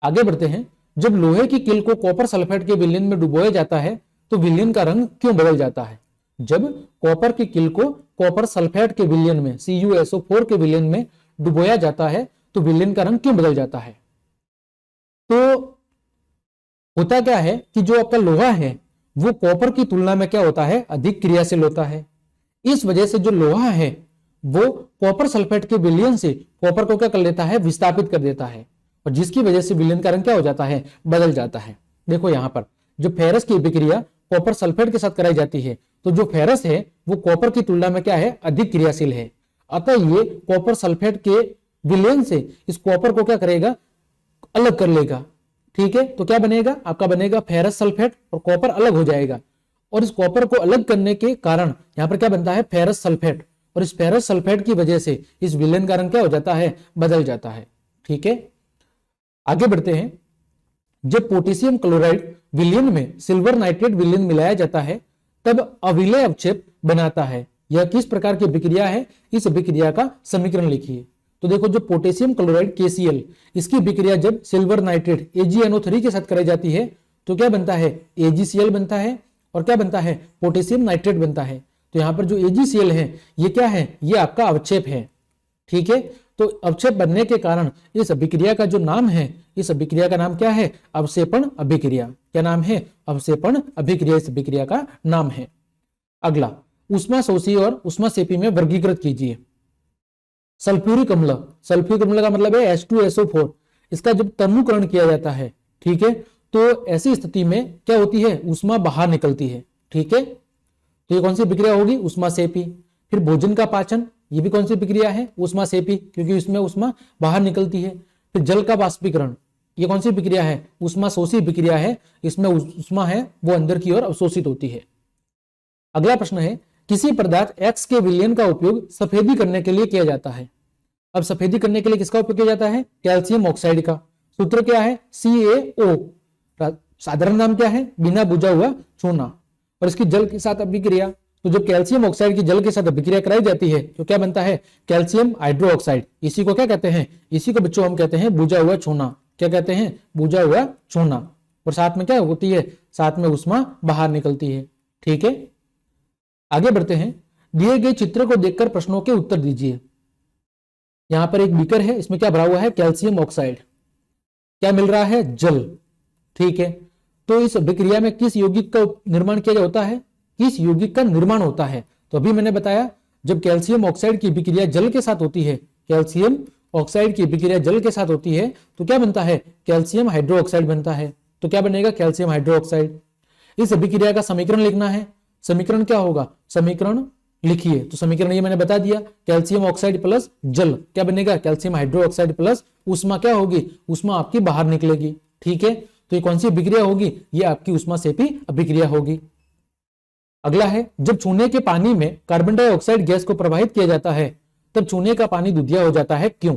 S1: आगे बढ़ते हैं। जब लोहे की किल को कॉपर सल्फेट के विलयन में डुबोया जाता है तो विलयन का रंग क्यों बदल जाता है? जब कॉपर की किल को कॉपर सल्फेट के विलयन में CuSO4 के विलयन में डुबोया जाता है तो विलयन का रंग क्यों बदल जाता है? तो होता क्या है कि जो आपका लोहा है वो कॉपर की तुलना में क्या होता है, अधिक क्रियाशील होता है। इस वजह से जो लोहा है वो कॉपर सल्फेट के विलयन से कॉपर को क्या कर लेता है, विस्थापित कर देता है, और जिसकी वजह से विलयन का रंग क्या हो जाता है, बदल जाता है। देखो यहां पर जो फेरस की अभिक्रिया कॉपर सल्फेट के साथ कराई जाती है तो जो फेरस है वो कॉपर की तुलना में क्या है, अधिक क्रियाशील है। अतः ये कॉपर सल्फेट के विलयन से इस कॉपर को क्या करेगा, अलग कर लेगा। ठीक है, तो क्या बनेगा, आपका बनेगा फेरस सल्फेट और कॉपर अलग हो जाएगा। और इस कॉपर को अलग करने के कारण यहां पर क्या बनता है, फेरस सल्फेट, और इस फेरस सल्फेट की वजह से इस विलयन का रंग क्या हो जाता है, बदल जाता है। ठीक है, आगे बढ़ते हैं। जब पोटेशियम क्लोराइड विलयन में सिल्वर नाइट्रेट विलयन मिलाया जाता है तब अविलेय अवक्षेप बनाता है। यह किस प्रकार की अभिक्रिया है, इस अभिक्रिया का समीकरण लिखिए। तो देखो जो पोटेशियम क्लोराइड KCl, इसकी अभिक्रिया जब सिल्वर नाइट्रेट AgNO3 के साथ कराई जाती है तो क्या बनता है, AgCl बनता है, और क्या बनता है, पोटेशियम नाइट्रेट बनता है। तो यहां पर जो AgCl है ये क्या है, ये आपका अवक्षेप है। ठीक है, तो अवक्षेप बनने के कारण इस अभिक्रिया का जो नाम है, इस अभिक्रिया का नाम क्या है, अवक्षेपण अभिक्रिया। क्या नाम है, अवक्षेपण अभिक्रिया इस अभिक्रिया का नाम है। अगला, ऊष्माशोषी और ऊष्माक्षेपी में वर्गीकृत कीजिए। सल्फ्यूरिक अम्ल, सल्फ्यूरिक अम्ल का मतलब है H2SO4, इसका जब तनुकरण किया जाता है, ठीक है, तो ऐसी स्थिति में क्या होती है, ऊष्मा बाहर निकलती है। ठीक है, तो ये कौन सी प्रक्रिया होगी, ऊष्माक्षेपी। फिर भोजन का पाचन, ये भी कौन सी प्रक्रिया है, ऊष्माक्षेपी, क्योंकि इसमें ऊष्मा बाहर निकलती है। फिर जल का वाष्पीकरण, ये कौन सी प्रक्रिया है, ऊष्माशोषी प्रक्रिया है, इसमें ऊष्मा है वो अंदर की ओर अवशोषित होती है। अगला प्रश्न है, किसी पदार्थ X के विलयन का उपयोग सफेदी करने के लिए किया जाता है। अब सफेदी करने के लिए किसका उपयोग किया जाता है, कैल्शियम ऑक्साइड का। सूत्र क्या है, CaO, साधारण नाम क्या है, बिना बुझा हुआ चूना, और इसकी जल के साथ अभिक्रिया। तो जब कैल्शियम ऑक्साइड की जल के साथ अभिक्रिया कराई जाती है तो क्या बनता है, कैल्शियम हाइड्रोक्साइड। इसी को क्या कहते हैं, इसी को बच्चों हम कहते हैं बुझा हुआ चूना। क्या कहते हैं, बुझा हुआ चूना। और साथ में क्या होती है, साथ में ऊष्मा बाहर निकलती है। ठीक है, आगे बढ़ते हैं। दिए गए चित्र को देखकर प्रश्नों के उत्तर दीजिए। यहां पर एक बीकर है, इसमें क्या भरा हुआ है, कैल्शियम ऑक्साइड। क्या मिल रहा है, जल। ठीक है, तो इस अभिक्रिया में किस यौगिक का निर्माण किया होता है, किस यौगिक का निर्माण होता है। तो अभी मैंने बताया जब कैल्शियम ऑक्साइड की अभिक्रिया जल के साथ होती है, कैल्शियम ऑक्साइड की अभिक्रिया जल के साथ होती है तो क्या बनता है, कैल्शियम हाइड्रोक्साइड बनता है। तो क्या बनेगा, कैल्शियम हाइड्रोक्साइड। इस अभिक्रिया का समीकरण लिखना है। समीकरण क्या होगा, समीकरण लिखिए। तो समीकरण ये मैंने बता दिया, कैल्शियम ऑक्साइड प्लस जल क्या बनेगा, कैल्शियम हाइड्रोक्साइड प्लस ऊष्मा क्या होगी, ऊष्मा आपकी बाहर निकलेगी। ठीक है, तो ये कौन सी अभिक्रिया होगी, ये आपकी ऊष्माक्षेपी अभिक्रिया होगी। अगला है, जब चूने के पानी में कार्बन डाइऑक्साइड गैस को प्रवाहित किया जाता है तब चूने का पानी दूधिया हो जाता है, क्यों।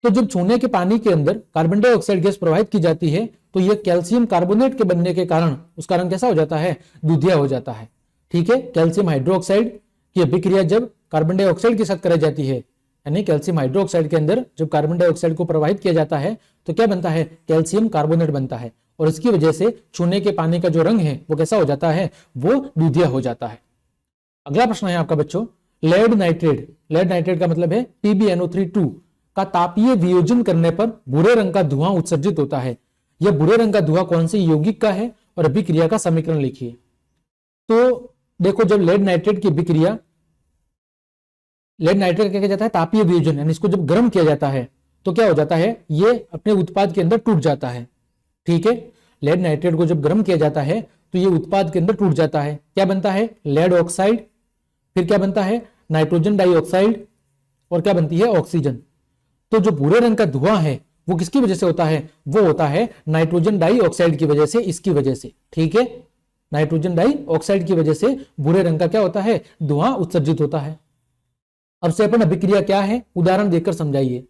S1: तो जब चूने के पानी के अंदर कार्बन डाइऑक्साइड गैस प्रवाहित की जाती है तो यह कैल्शियम कार्बोनेट के बनने के कारण उसका रंग कैसा हो जाता है, दूधिया हो जाता है। ठीक है, कैल्शियम हाइड्रोक्साइड की अभिक्रिया जब कार्बन डाइऑक्साइड के साथ कराई जाती है, यानी कैल्शियम हाइड्रोक्साइड के अंदर जब कार्बन डाइऑक्साइड को प्रवाहित किया जाता है तो क्या बनता है, कैल्शियम कार्बोनेट बनता है, और इसकी वजह से चूने के पानी का जो रंग है वो कैसा हो जाता है, वो दूधिया हो जाता है। अगला प्रश्न है आपका बच्चों, लेड नाइट्रेट, लेड नाइट्रेट का मतलब है PbNO3 का तापीय वियोजन करने पर भूरे रंग का धुआं उत्सर्जित होता है। यह भूरे रंग का धुआं कौन से यौगिक का है, और अभिक्रिया का समीकरण लिखिए। तो देखो जब लेड नाइट्रेट की अभिक्रिया, लेड नाइट्रेट क्या जाता है, तापीय वियोजन, यानी इसको जब गर्म किया जाता है तो क्या हो जाता है, ये अपने उत्पाद के अंदर टूट जाता है। ठीक है, लेड नाइट्रेट को जब गर्म किया जाता है तो ये उत्पाद के अंदर टूट जाता है। क्या बनता है, लेड ऑक्साइड, फिर क्या बनता है, नाइट्रोजन डाइऑक्साइड, और क्या बनती है, ऑक्सीजन। तो जो भूरे रंग का धुआं है वो किसकी वजह से होता है, वो होता है नाइट्रोजन डाइऑक्साइड की वजह से, इसकी वजह से। ठीक है, नाइट्रोजन डाइऑक्साइड की वजह से भूरे रंग का क्या होता है, धुआं उत्सर्जित होता है। अवक्षेपण अभिक्रिया क्या है, उदाहरण देकर समझाइए।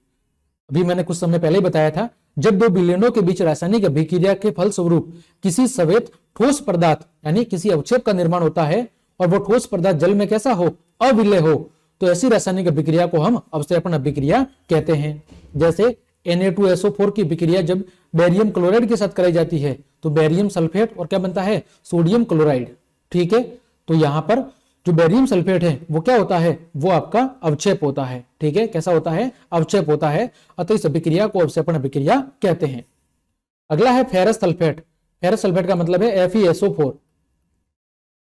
S1: अभी मैंने कुछ समय पहले ही बताया था, जब दो विलयनों के बीच रासायनिक अभिक्रिया के फलस्वरूप किसी सवेत ठोस पदार्थ यानी किसी अवक्षेप का निर्माण होता है और वो ठोस पदार्थ जल में कैसा हो, अविलय हो, तो ऐसी रासायनिक अभिक्रिया को हम अवक्षेपण अभिक्रिया कहते हैं। जैसे Na2SO4 की विक्रिया जब बेरियम क्लोराइड के साथ कराई जाती है तो बेरियम सल्फेट और क्या बनता है, सोडियम क्लोराइड। ठीक है, तो यहां पर जो बेरियम सल्फेट है वो क्या होता है, वो आपका अवक्षेप होता है। ठीक है, कैसा होता है, अवक्षेप होता है, अतः इस अभिक्रिया को अवक्षेपण अभिक्रिया कहते हैं। अगला है फेरस सल्फेट। फेरस सल्फेट का मतलब है FeSO4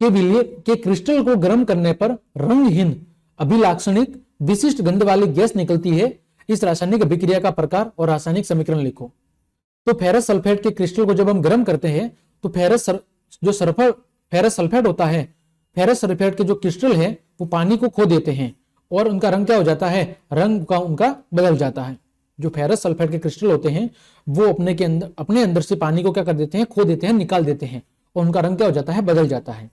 S1: के विलय के क्रिस्टल को गर्म करने पर रंगहीन अभिलाक्षणिक विशिष्ट गंध वाली गैस निकलती है। इस रासायनिक अभिक्रिया का प्रकार और रासायनिक समीकरण लिखो। तो फेरस सल्फेट के क्रिस्टल को जब हम गर्म करते हैं तो फेरस सल्फेट होता है, फेरस सल्फेट के जो क्रिस्टल है वो पानी को खो देते हैं और उनका रंग क्या हो जाता है, रंग का उनका बदल जाता है। जो फेरस सल्फेट के क्रिस्टल होते हैं वो अपने अंदर से पानी को क्या कर देते हैं, खो देते हैं, निकाल देते हैं और उनका रंग क्या हो जाता है, बदल जाता है।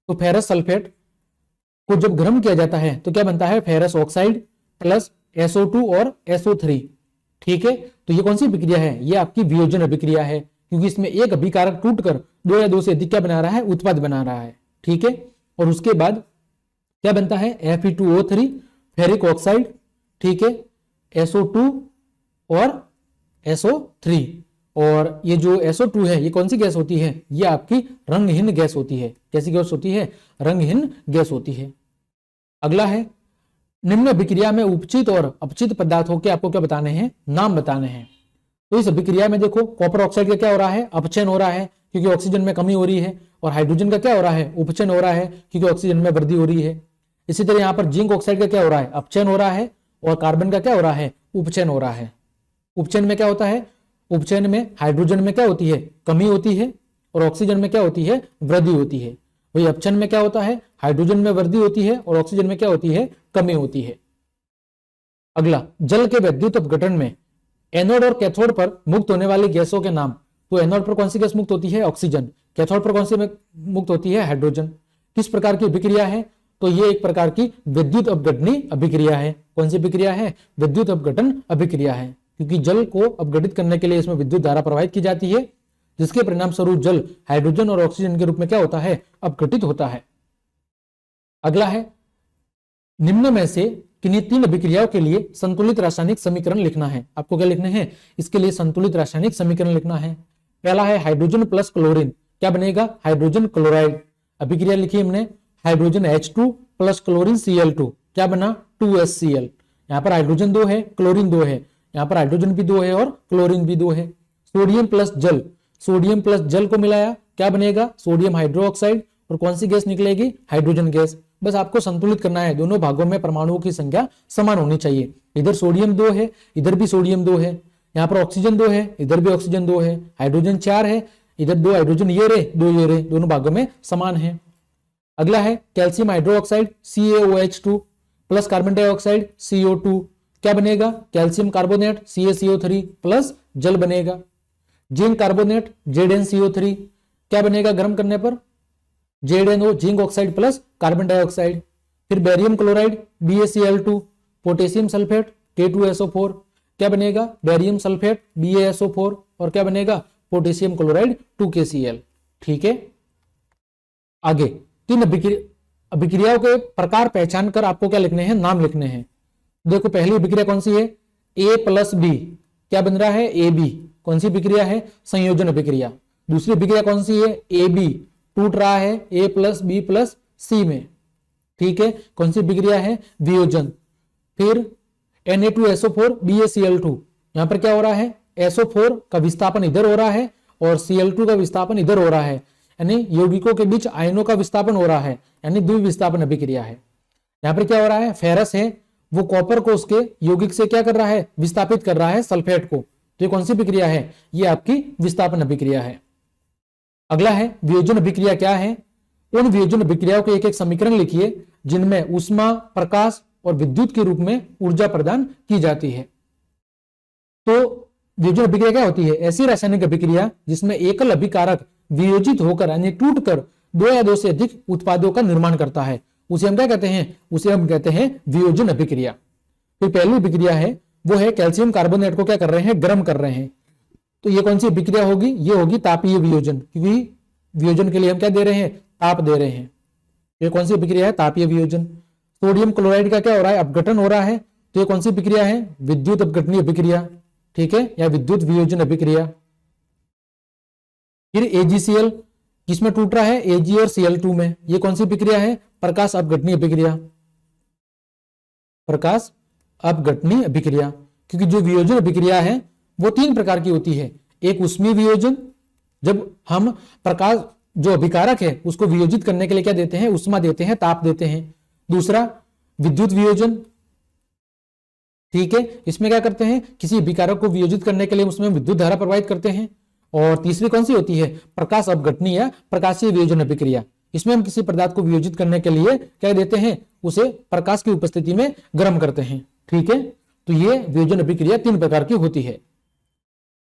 S1: तो फेरस सल्फेट को जब गर्म किया जाता है तो क्या बनता है, फेरस ऑक्साइड प्लस SO2 और SO3। ठीक है, तो ये कौन सी अभिक्रिया है, ये आपकी वियोजन अभिक्रिया है, क्योंकि इसमें एक अभिकारक टूटकर दो या दो से अधिक क्या बना रहा है, उत्पाद बना रहा है। ठीक है, और उसके बाद क्या बनता है, Fe2O3 फेरिक ऑक्साइड, ठीक है, SO2 और SO3। और ये जो SO2 है ये कौन सी गैस होती है, ये आपकी रंगहीन गैस होती है। कैसी गैस होती है, रंगहीन गैस होती है। अगला है निम्न अभिक्रिया में उपचित और अपचित पदार्थों के आपको क्या बताने हैं, नाम बताने हैं। तो इस अभिक्रिया में देखो कॉपर ऑक्साइड का क्या हो रहा है, अपचयन हो रहा है क्योंकि ऑक्सीजन में कमी हो रही है, और हाइड्रोजन का क्या हो रहा है, उपचयन हो रहा है क्योंकि ऑक्सीजन में वृद्धि हो रही है। इसी तरह यहाँ पर जिंक ऑक्साइड का क्या हो रहा है, अपचयन हो रहा है, और कार्बन का क्या हो रहा है, उपचयन हो रहा है। उपचयन में क्या होता है, उपचयन में हाइड्रोजन में क्या होती है, कमी होती है, और ऑक्सीजन में क्या होती है, वृद्धि होती है। वही अपचयन में क्या होता है, हाइड्रोजन में वृद्धि होती है और ऑक्सीजन में क्या होती है, कमी होती है। अगला, जल के वैद्युत अपघटन में एनोड और कैथोड पर मुक्त होने वाली गैसों के नाम। तो एनोड पर कौन सी गैस मुक्त होती है, ऑक्सीजन। कैथोड पर कौन सी मुक्त होती है, हाइड्रोजन। किस प्रकार की अभिक्रिया है, तो ये एक प्रकार की विद्युत अपघटनी अभिक्रिया है। कौन सी अभिक्रिया है, विद्युत अपघटन अभिक्रिया है, क्योंकि जल को अपघटित करने के लिए इसमें विद्युत धारा प्रवाहित की जाती है, जिसके परिणाम स्वरूप जल हाइड्रोजन और ऑक्सीजन के रूप में क्या होता है, अपघटित होता है। अगला है, निम्न में से किन्हीं तीन अभिक्रियाओं के लिए संतुलित रासायनिक समीकरण लिखना है। आपको क्या लिखने हैं, इसके लिए संतुलित रासायनिक समीकरण लिखना है। पहला है हाइड्रोजन प्लस क्लोरीन, क्या बनेगा, हाइड्रोजन क्लोराइड। अभिक्रिया लिखी हमने, hydrogen H2 plus chlorine Cl2, क्या बना, 2HCl। यहाँ पर हाइड्रोजन 2 है, क्लोरीन 2 है, यहाँ पर हाइड्रोजन भी 2 है और क्लोरीन भी 2 है। सोडियम प्लस जल, सोडियम प्लस जल को मिलाया, क्या बनेगा, सोडियम हाइड्रोक्साइड, और कौन सी गैस निकलेगी, हाइड्रोजन गैस। बस आपको संतुलित करना है, दोनों भागों में परमाणुओं की संख्या समान होनी चाहिए। इधर सोडियम 2 है, इधर भी सोडियम 2 है, यहाँ पर ऑक्सीजन 2 है, इधर भी ऑक्सीजन 2 है, हाइड्रोजन 4 है, इधर 2 हाइड्रोजन ये रहे, 2 ये रहे, दोनों भागों में समान है। अगला है calcium hydroxide CaOH2 plus carbon dioxide CO2, क्या बनेगा, कैल्शियम कार्बोनेट CaCO3 प्लस जल बनेगा। जिंक कार्बोनेट ZnCO3, क्या बनेगा गर्म करने पर, ZnO zinc oxide plus carbon dioxide. फिर barium chloride BaCl2, potassium sulphate K2SO4, क्या बनेगा, बेरियम सल्फेट BaSO4, और क्या बनेगा, पोटेशियम क्लोराइड 2KCl। ठीक है, आगे तीन अभिक्रियाओं के प्रकार पहचान कर आपको क्या लिखने हैं, नाम लिखने हैं। देखो पहली अभिक्रिया कौन सी है, A प्लस B, क्या बन रहा है, AB, कौन सी अभिक्रिया है, संयोजन अभिक्रिया। दूसरी अभिक्रिया कौन सी है, AB टूट रहा है A plus B plus C में, ठीक है, कौन सी अभिक्रिया है, वियोजन। फिर Na2SO4 BaCl2, यहां पर क्या हो रहा है, SO4 का विस्थापन इधर हो रहा है और Cl2 का विस्थापन इधर हो रहा है, यानी यौगिकों के बीच आयनों का विस्थापन हो रहा है, यानी द्विविस्थापन अभिक्रिया है। यहां पर क्या हो रहा है, फेरस है वो कॉपर को उसके यौगिक से क्या कर रहा है, विस्थापित कर रहा है सल्फेट को। तो ये कौन सी अभिक्रिया है, ये आपकी विस्थापन अभिक्रिया है। अगला है वियोजन अभिक्रिया, क्या है, उन वियोजन अभिक्रियाओं के एक एक समीकरण लिखिए जिनमें ऊष्मा, प्रकाश और विद्युत के रूप में ऊर्जा प्रदान की जाती है। तो वियोजन अभिक्रिया क्या होती है, ऐसी रासायनिक अभिक्रिया जिसमें एकल अभिकारक वियोजित होकर यानी टूटकर दो या दो से अधिक उत्पादों का निर्माण करता है, उसे हम क्या कहते हैं, उसे हम कहते हैं वियोजन अभिक्रिया। फिर पहली अभिक्रिया है वो है कैल्शियम कार्बोनेट को क्या कर रहे हैं, गर्म कर रहे हैं। तो ये कौन सी अभिक्रिया होगी, ये होगी तापीय वियोजन, क्योंकि वियोजन के लिए हम क्या दे रहे हैं, ताप दे रहे हैं। ये कौन सी अभिक्रिया है, तापीय वियोजन। सोडियम क्लोराइड का क्या हो रहा है, अपघटन हो रहा है, तो ये कौन सी अभिक्रिया है, विद्युत अपघटनीय अभिक्रिया। ठीक है, या विद्युत वियोजन अभिक्रिया। फिर AgCl किसमें टूट रहा है, Ag और Cl2 में। ये कौन सी अभिक्रिया है, प्रकाश अपघटनीय अभिक्रिया, प्रकाश अपघटनीय अभिक्रिया। क्योंकि जो वियोजन अभिक्रिया है वो 3 प्रकार की होती है। एक ऊष्मीय वियोजन, जब हम प्रकाश जो अभिकारक है उसको वियोजित करने के लिए क्या देते हैं, उष्मा देते हैं, ताप देते हैं। दूसरा विद्युत वियोजन, ठीक है, इसमें क्या करते हैं, किसी अभिकारक को वियोजित करने के लिए उसमें विद्युत धारा प्रवाहित करते हैं। और तीसरी कौन सी होती है, प्रकाश अपघटनीय या प्रकाशीय वियोजन अभिक्रिया। इसमें हम किसी पदार्थ को वियोजित करने के लिए क्या देते हैं, उसे प्रकाश की उपस्थिति में गर्म करते हैं। ठीक है, तो ये वियोजन अभिक्रिया 3 प्रकार की होती है।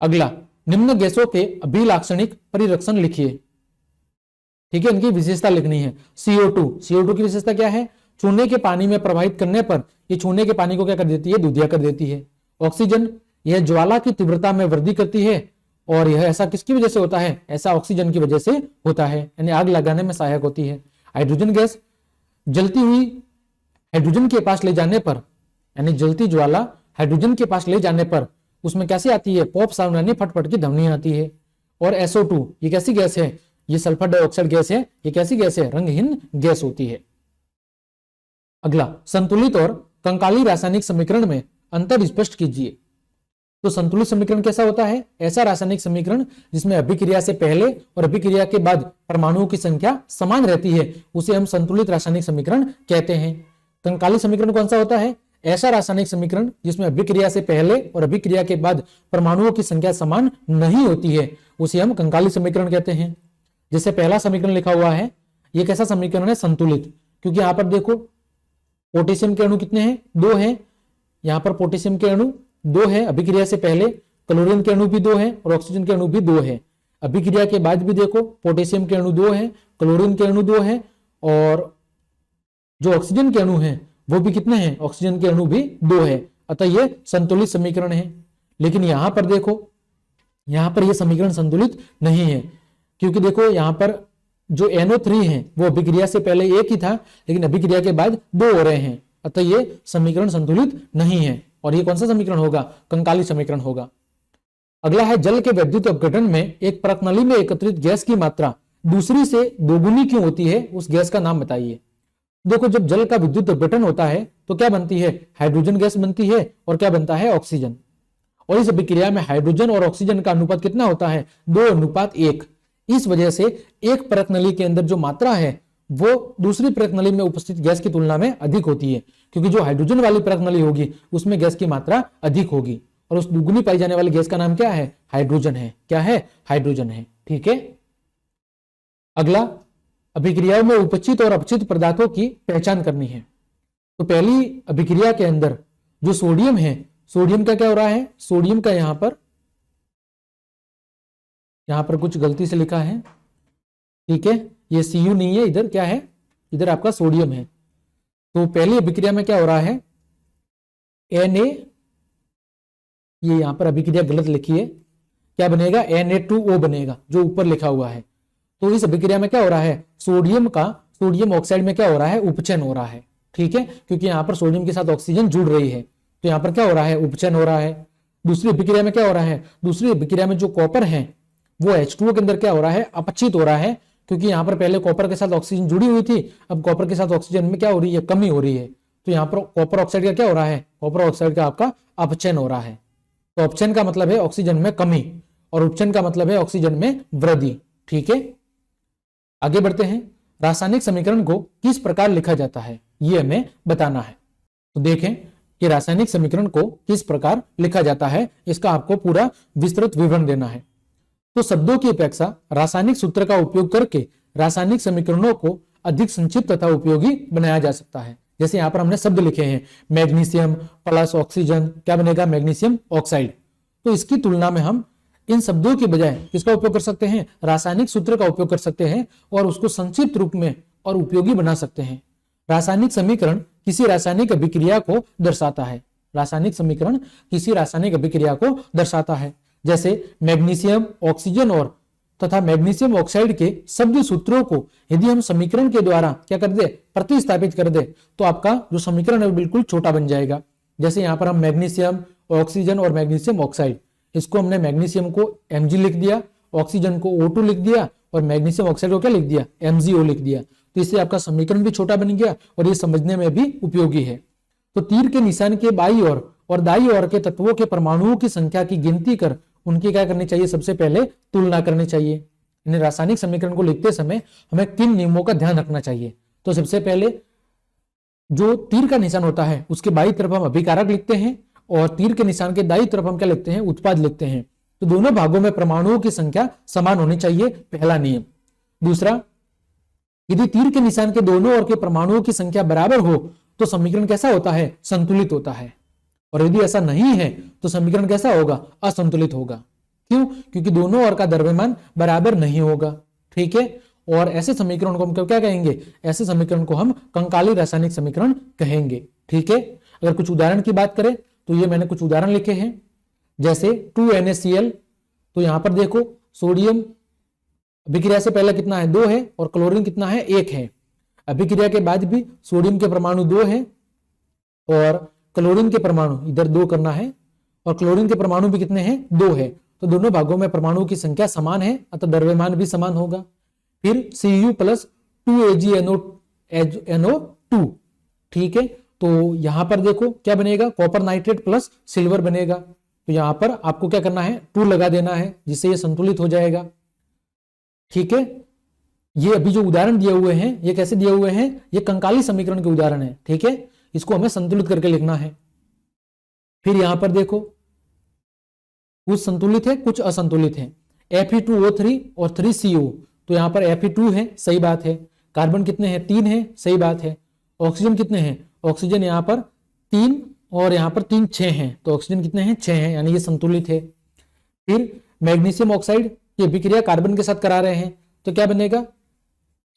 S1: अगला, निम्न गैसों के अभिलाक्षणिक परिरक्षण लिखिए। ठीक है, इनकी विशेषता लिखनी है। CO2 की विशेषता क्या है, छूने के पानी में प्रवाहित करने पर ये छूने के पानी को क्या कर देती है, दूधिया कर देती है। ऑक्सीजन, यह ज्वाला की तीव्रता में वृद्धि करती है और यह ऐसा किसकी वजह से होता है, ऐसा ऑक्सीजन की वजह से होता है, यानी आग लगाने में सहायक होती है। हाइड्रोजन गैस, जलती हुई हाइड्रोजन के पास ले जाने पर, यानी जलती ज्वाला हाइड्रोजन के पास ले जाने पर उसमें कैसे आती है, पॉप साउंड यानी फटफट की ध्वनि आती है। और SO2 ये कैसी गैस है, ये सल्फर डाइऑक्साइड गैस है। ये कैसी गैस है, रंगहीन गैस होती है। अगला, संतुलित और कंकाली रासायनिक समीकरण में अंतर स्पष्ट कीजिए। तो संतुलित समीकरण कैसा होता है, ऐसा रासायनिक समीकरण जिसमें अभिक्रिया से पहले और अभिक्रिया के बाद परमाणुओं की संख्या समान रहती है, उसे हम संतुलित रासायनिक समीकरण कहते हैं। कंकाली समीकरण कौन सा होता है, ऐसा रासायनिक समीकरण जिसमें अभिक्रिया से पहले और अभिक्रिया के बाद परमाणुओं की संख्या समान नहीं होती है, उसे हम कंकाली समीकरण कहते हैं। जैसे पहला समीकरण लिखा हुआ है, ये कैसा समीकरण है, संतुलित। क्योंकि यहां पर देखो पोटेशियम के अणु कितने हैं, 2 हैं। यहां पर पोटेशियम के अणु 2 है अभिक्रिया से पहले, क्लोरीन के अणु भी 2 है और ऑक्सीजन के अणु भी 2 है। अभिक्रिया के बाद भी देखो पोटेशियम के अणु 2 है, क्लोरीन के अणु 2 है और जो ऑक्सीजन के अणु हैं वो भी कितने हैं, ऑक्सीजन के अणु भी 2 है। अतः ये संतुलित समीकरण है। लेकिन यहां पर देखो, यहां पर यह समीकरण संतुलित नहीं है, क्योंकि देखो यहां पर जो NO3 है वो अभिक्रिया से पहले 1 ही था, लेकिन अभिक्रिया के बाद 2 हो रहे हैं। अतः ये समीकरण संतुलित नहीं है। और ये कौन सा समीकरण होगा, कंकाली समीकरण होगा। अगला है, जल के वैद्युत अपघटन में एक परतनली में एकत्रित गैस की मात्रा दूसरी से दोगुनी क्यों होती है, उस गैस का नाम बताइए। देखो, जब जल का विद्युत अपघटन होता है तो क्या बनती है, हाइड्रोजन गैस बनती है और क्या बनता है, ऑक्सीजन। और इस अभिक्रिया में हाइड्रोजन और ऑक्सीजन का अनुपात कितना होता है, 2:1। इस वजह से एक परतनली के अंदर जो मात्रा है वो दूसरी परतनली में उपस्थित गैस की तुलना में अधिक होती है, क्योंकि जो हाइड्रोजन वाली परतनली होगी उसमें गैस की मात्रा अधिक होगी और उस दुगुनी पाई जाने वाली गैस का नाम क्या है, हाइड्रोजन है। क्या है, हाइड्रोजन है। ठीक है, अगला, अभिक्रियाओं में उपचित और अपचित पदार्थों की पहचान करनी है। तो पहली अभिक्रिया के अंदर जो सोडियम है, सोडियम का क्या हो रहा है, सोडियम का यहां पर कुछ गलती से लिखा है। ठीक है, ये Cu नहीं है, इधर क्या है, इधर आपका सोडियम है। तो पहली अभिक्रिया में क्या हो रहा है, Na, ये यहां पर अभिक्रिया गलत लिखी है, क्या बनेगा, Na2O बनेगा, जो ऊपर लिखा हुआ है। तो इस अभिक्रिया में क्या हो रहा है, सोडियम ऑक्साइड में क्या हो रहा है, उपचयन हो रहा है। ठीक है, क्योंकि यहां पर सोडियम के साथ ऑक्सीजन जुड़ रही है, तो यहां पर क्या हो रहा है, उपचयन हो रहा है। दूसरी अभिक्रिया में क्या हो रहा है, दूसरी अभिक्रिया में जो कॉपर है वो H2O के अंदर क्या हो रहा है, अपचित हो रहा है, क्योंकि यहां पर पहले कॉपर के साथ ऑक्सीजन जुड़ी हुई थी, अब कॉपर के साथ ऑक्सीजन में क्या हो रही है, कमी हो रही है। तो यहां पर कॉपर ऑक्साइड का क्या हो रहा है, कॉपर ऑक्साइड का आपका अपचयन हो रहा है। तो अपचयन का मतलब है ऑक्सीजन में कमी और उपचयन का मतलब है ऑक्सीजन में वृद्धि। ठीक है, आगे बढ़ते हैं। रासायनिक समीकरण को किस प्रकार लिखा जाता है, यह हमें बताना है। तो देखें कि रासायनिक समीकरण को किस प्रकार लिखा जाता है, इसका आपको पूरा विस्तृत विवरण देना है। तो शब्दों की अपेक्षा रासायनिक सूत्र का उपयोग करके रासायनिक समीकरणों को अधिक संक्षिप्त तथा उपयोगी बनाया जा सकता है। जैसे यहां पर हमने शब्द लिखे हैं, मैग्नीशियम प्लस ऑक्सीजन, क्या बनेगा, मैग्नीशियम ऑक्साइड। तो इसकी तुलना में हम इन शब्दों के बजाय किसका उपयोग कर सकते हैं, रासायनिक सूत्र का उपयोग कर सकते हैं और उसको संक्षिप्त रूप में और उपयोगी बना सकते हैं। रासायनिक समीकरण किसी रासायनिक अभिक्रिया को दर्शाता है। रासायनिक समीकरण किसी रासायनिक अभिक्रिया को दर्शाता है। जैसे मैग्नीशियम, ऑक्सीजन और तथा मैग्नीशियम ऑक्साइड के शब्द सूत्रों को यदि हम समीकरण के द्वारा क्या कर दे, प्रतिस्थापित कर दे, तो आपका जो समीकरण है वो बिल्कुल छोटा बन जाएगा। जैसे यहाँ पर हम मैग्नीशियम, ऑक्सीजन और मैग्नीशियम ऑक्साइड, इसको हमने मैग्नीशियम को Mg लिख दिया, ऑक्सीजन को O2 लिख दिया और मैग्नीशियम ऑक्साइड को क्या लिख दिया, MgO लिख दिया। तो इससे आपका समीकरण भी छोटा बन गया और ये समझने में भी उपयोगी है। तो तीर के निशान के बाईं ओर और दाईं ओर के तत्वों के परमाणुओं की संख्या की गिनती कर उनकी क्या करनी चाहिए, सबसे पहले तुलना करनी चाहिए। इन्हें रासायनिक समीकरण को लिखते समय हमें किन नियमों का ध्यान रखना चाहिए? तो सबसे पहले जो तीर का निशान होता है उसके बाईं तरफ हम अभिकारक लिखते हैं और तीर के निशान के दाईं तरफ हम क्या लिखते हैं, उत्पाद लिखते हैं। तो दोनों भागों में परमाणुओं की संख्या समान होनी चाहिए, पहला नियम। दूसरा, यदि तीर के निशान के दोनों ओर के परमाणुओं की संख्या बराबर हो तो समीकरण कैसा होता है, संतुलित होता है। और यदि ऐसा नहीं है तो समीकरण कैसा होगा, असंतुलित होगा। क्यों? क्योंकि दोनों ओर का द्रव्यमान बराबर नहीं होगा। ठीक है, और ऐसे समीकरण को हम क्या कहेंगे, ऐसे समीकरण को हम कंकाली रासायनिक समीकरण कहेंगे। ठीक है, अगर कुछ उदाहरण की बात करें तो ये मैंने कुछ उदाहरण लिखे हैं, जैसे 2NaCl। तो यहां पर देखो, सोडियम अभिक्रिया से पहले कितना है, 2 है, और क्लोरीन कितना है, 1 है। अभिक्रिया के बाद भी सोडियम के परमाणु 2 है और क्लोरीन के परमाणु इधर 2 करना है, और क्लोरीन के परमाणु भी कितने हैं, 2 है। तो दोनों भागों में परमाणु की संख्या समान है, अतः द्रव्यमान भी समान होगा। फिर Cu प्लस 2AgNO2। ठीक है, तो यहां पर देखो क्या बनेगा, कॉपर नाइट्रेट प्लस सिल्वर बनेगा। तो यहां पर आपको क्या करना है, 2 लगा देना है, जिससे ये संतुलित हो जाएगा। ठीक है, ये अभी जो उदाहरण दिए हुए हैं ये कैसे दिए हुए हैं, ये कंकाली समीकरण के उदाहरण है। ठीक है, इसको हमें संतुलित करके लिखना है। फिर यहां पर देखो, कुछ संतुलित है, कुछ असंतुलित है। Fe2O3 और 3CO। तो यहां पर Fe2 है, सही बात है। कार्बन कितने हैं, 3 है, सही बात है। ऑक्सीजन कितने हैं, ऑक्सीजन यहां पर 3 और यहां पर 3 6 हैं, तो ऑक्सीजन कितने हैं, 6 हैं, यानी ये संतुलित है। फिर मैग्नीशियम ऑक्साइड की अभिक्रिया कार्बन के साथ करा रहे हैं, तो क्या बनेगा,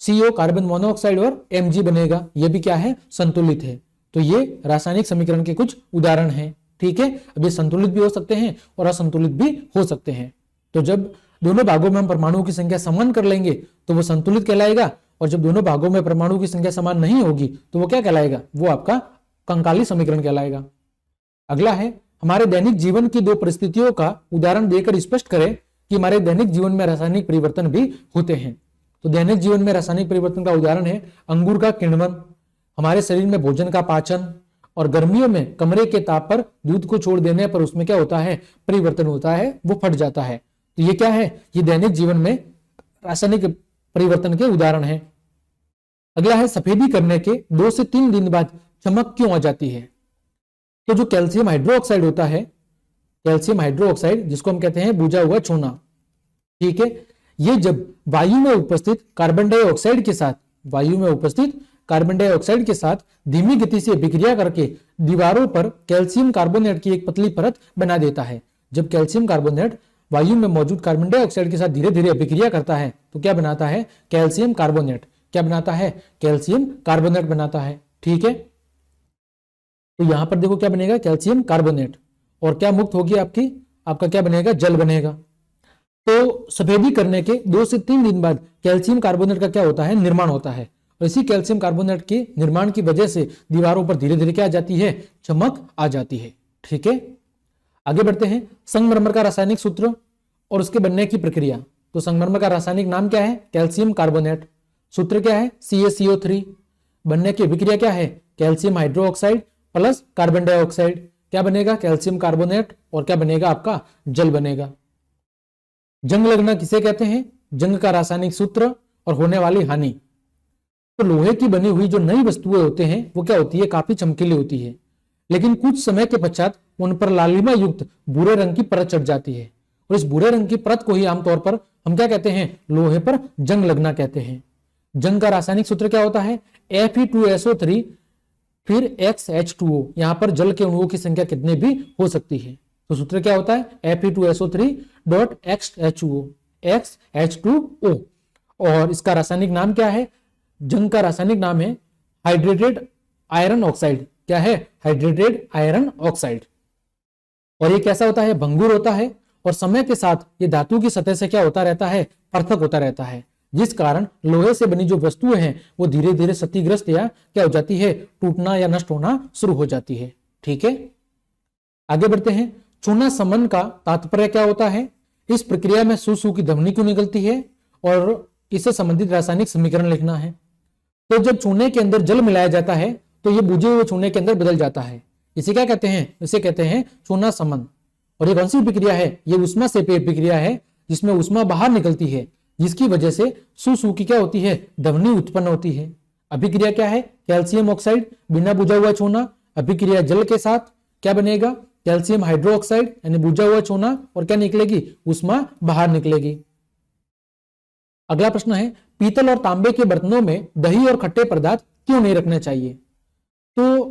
S1: CO कार्बन मोनोऑक्साइड और Mg बनेगा, ये भी क्या है, संतुलित है। तो ये रासायनिक समीकरण के कुछ उदाहरण हैं। ठीक है, अब ये संतुलित भी हो सकते हैं और असंतुलित भी हो सकते हैं। तो जब दोनों भागों में हम परमाणुओं की संख्या समान कर लेंगे तो वो संतुलित कहलाएगा, और जब दोनों भागों में परमाणु की संख्या समान नहीं होगी तो वो क्या कहलाएगा, वो आपका कंकाली समीकरण कहलाएगा। अगला है, हमारे दैनिक जीवन की 2 परिस्थितियों का उदाहरण देकर स्पष्ट करें कि हमारे दैनिक जीवन में रासायनिक परिवर्तन भी होते हैं। तो दैनिक जीवन में रासायनिक परिवर्तन का उदाहरण है अंगूर का किण्वन, हमारे शरीर में भोजन का पाचन, और गर्मियों में कमरे के ताप पर दूध को छोड़ देने पर उसमें क्या होता है, परिवर्तन होता है, वो फट जाता है। तो ये क्या है, ये दैनिक जीवन में रासायनिक परिवर्तन के उदाहरण है। अगला है, सफेदी करने के 2 से 3 दिन बाद चमक क्यों आ जाती है? तो जो कैल्शियम हाइड्रोक्साइड होता है, कैल्शियम हाइड्रोक्साइड जिसको हम कहते हैं बुझा हुआ चूना, ठीक है, ये जब वायु में उपस्थित कार्बन डाइऑक्साइड के साथ, वायु में उपस्थित कार्बन डाइऑक्साइड के साथ धीमी गति से अभिक्रिया करके दीवारों पर कैल्शियम कार्बोनेट की एक पतली परत बना देता है। जब कैल्शियम कार्बोनेट वायु में मौजूद कार्बन डाइऑक्साइड के साथ धीरे धीरे अभिक्रिया करता है तो क्या बनाता है, कैल्शियम कार्बोनेट। क्या बनाता है, कैल्शियम कार्बोनेट बनाता है। ठीक है, तो यहां पर देखो क्या बनेगा, कैल्शियम कार्बोनेट, और क्या मुक्त होगी आपकी, आपका क्या बनेगा, जल बनेगा। तो सफेदी करने के 2 से 3 दिन बाद कैल्शियम कार्बोनेट का क्या होता है, निर्माण होता है, और इसी कैल्शियम कार्बोनेट के निर्माण की वजह से दीवारों पर धीरे धीरे क्या आ जाती है, चमक आ जाती है। ठीक है, आगे बढ़ते हैं, संगमरमर का रासायनिक सूत्र और उसके बनने की प्रक्रिया। तो संगमरमर का रासायनिक नाम क्या है, कैल्शियम कार्बोनेट। सूत्र क्या है, CaCO3। बनने की अभिक्रिया क्या है, calcium hydroxide plus carbon dioxide, क्या बनेगा, कैल्शियम कार्बोनेट, और क्या बनेगा, आपका जल बनेगा। जंग लगना किसे कहते हैं, जंग का रासायनिक सूत्र और होने वाली हानि। तो लोहे की बनी हुई जो नई वस्तुएं होते हैं वो क्या होती है, काफी चमकीली होती है, लेकिन कुछ समय के पश्चात उन पर लालिमा युक्त भूरे रंग की परत चढ़ जाती है, और इस भूरे रंग की परत को ही आमतौर पर हम क्या कहते हैं, लोहे पर जंग लगना कहते हैं। जंग का रासायनिक सूत्र क्या होता है, Fe2SO3 फिर XH2O। यहां पर जल के अणुओं की संख्या कितने भी हो सकती है। तो सूत्र क्या होता है, Fe2SO3.XH2O, और इसका रासायनिक नाम क्या है, जंग का रासायनिक नाम है हाइड्रेटेड आयरन ऑक्साइड। क्या है, हाइड्रेटेड आयरन ऑक्साइड। और ये कैसा होता है, भंगुर होता है, और समय के साथ ये धातु की सतह से क्या होता रहता है, पृथक होता रहता है, जिस कारण लोहे से बनी जो वस्तुएं हैं वो धीरे धीरे क्षतिग्रस्त या क्या हो जाती है, टूटना या नष्ट होना शुरू हो जाती है। ठीक है, आगे बढ़ते हैं। चूना समन का तात्पर्य क्या होता है? इस प्रक्रिया में सु की ध्वनि क्यों निकलती है और इससे संबंधित रासायनिक समीकरण लिखना है। तो जब चूने के अंदर जल मिलाया जाता है तो ये बुझे हुए चूने के अंदर बदल जाता है। इसे क्या कहते हैं? इसे कहते हैं चूना समन। और ये कौन सी प्रक्रिया है? ये उष्मा सेपीय प्रक्रिया है, जिसमें उष्मा बाहर निकलती है, जिसकी वजह से सु की क्या होती है? ध्वनि उत्पन्न होती है। अभिक्रिया क्या है? कैल्शियम ऑक्साइड बिना बुझा हुआ चूना, अभिक्रिया जल के साथ क्या बनेगा? कैल्शियम हाइड्रोक्साइड यानी बुझा हुआ चूना, और क्या निकलेगी? उष्मा बाहर निकलेगी। अगला प्रश्न है, पीतल और तांबे के बर्तनों में दही और खट्टे पदार्थ क्यों नहीं रखने चाहिए? तो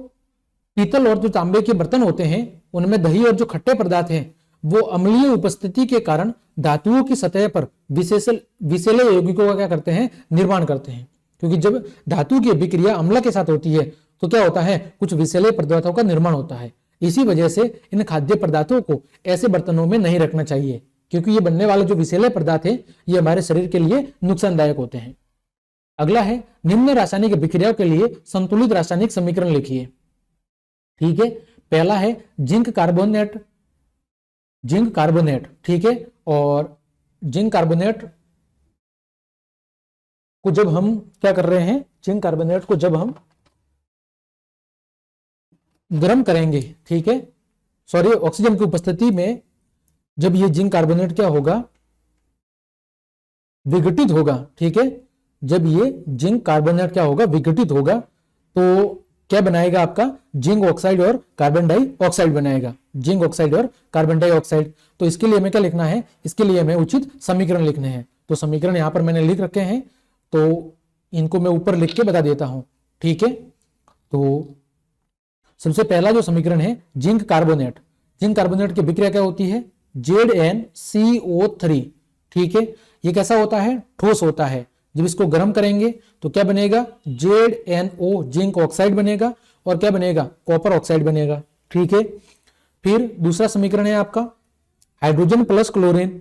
S1: पीतल और जो तांबे के बर्तन होते हैं उनमें दही और जो खट्टे पदार्थ हैं वो अम्लीय उपस्थिति के कारण धातुओं की सतह पर विषैले यौगिकों का क्या करते हैं? निर्माण करते हैं। क्योंकि जब धातु की अभिक्रिया अम्ल के साथ होती है तो क्या होता है? कुछ विषैले पदार्थों का निर्माण होता है। इसी वजह से इन खाद्य पदार्थों को ऐसे बर्तनों में नहीं रखना चाहिए, क्योंकि ये बनने वाले जो विषैले पदार्थ है ये हमारे शरीर के लिए नुकसानदायक होते हैं। अगला है, निम्न रासायनिक अभिक्रियाओं के लिए संतुलित रासायनिक समीकरण लिखिए। ठीक है, पहला है जिंक कार्बोनेट, ठीक है। और जिंक कार्बोनेट को जब हम क्या कर रहे हैं? जिंक कार्बोनेट को जब हम गर्म करेंगे, ठीक है, सॉरी, ऑक्सीजन की उपस्थिति में जब ये जिंक कार्बोनेट क्या होगा? विघटित होगा। ठीक है, जब ये जिंक कार्बोनेट क्या होगा? विघटित होगा, तो क्या बनाएगा? आपका जिंक ऑक्साइड और कार्बन डाइऑक्साइड बनाएगा। जिंक ऑक्साइड और कार्बन डाइऑक्साइड। तो इसके लिए हमें क्या लिखना है? इसके लिए हमें उचित समीकरण लिखने हैं। तो समीकरण यहां पर मैंने लिख रखे हैं, तो इनको मैं ऊपर लिख के बता देता हूं। ठीक है, तो सबसे पहला जो समीकरण है जिंक कार्बोनेट, जिंक कार्बोनेट की अभिक्रिया क्या होती है? ZnCO3। ठीक है, ये कैसा होता है? ठोस होता है। जब इसको गर्म करेंगे तो क्या बनेगा? ZnO जिंक ऑक्साइड बनेगा, और क्या बनेगा? कॉपर ऑक्साइड बनेगा। ठीक है, फिर दूसरा समीकरण है आपका हाइड्रोजन प्लस क्लोरीन।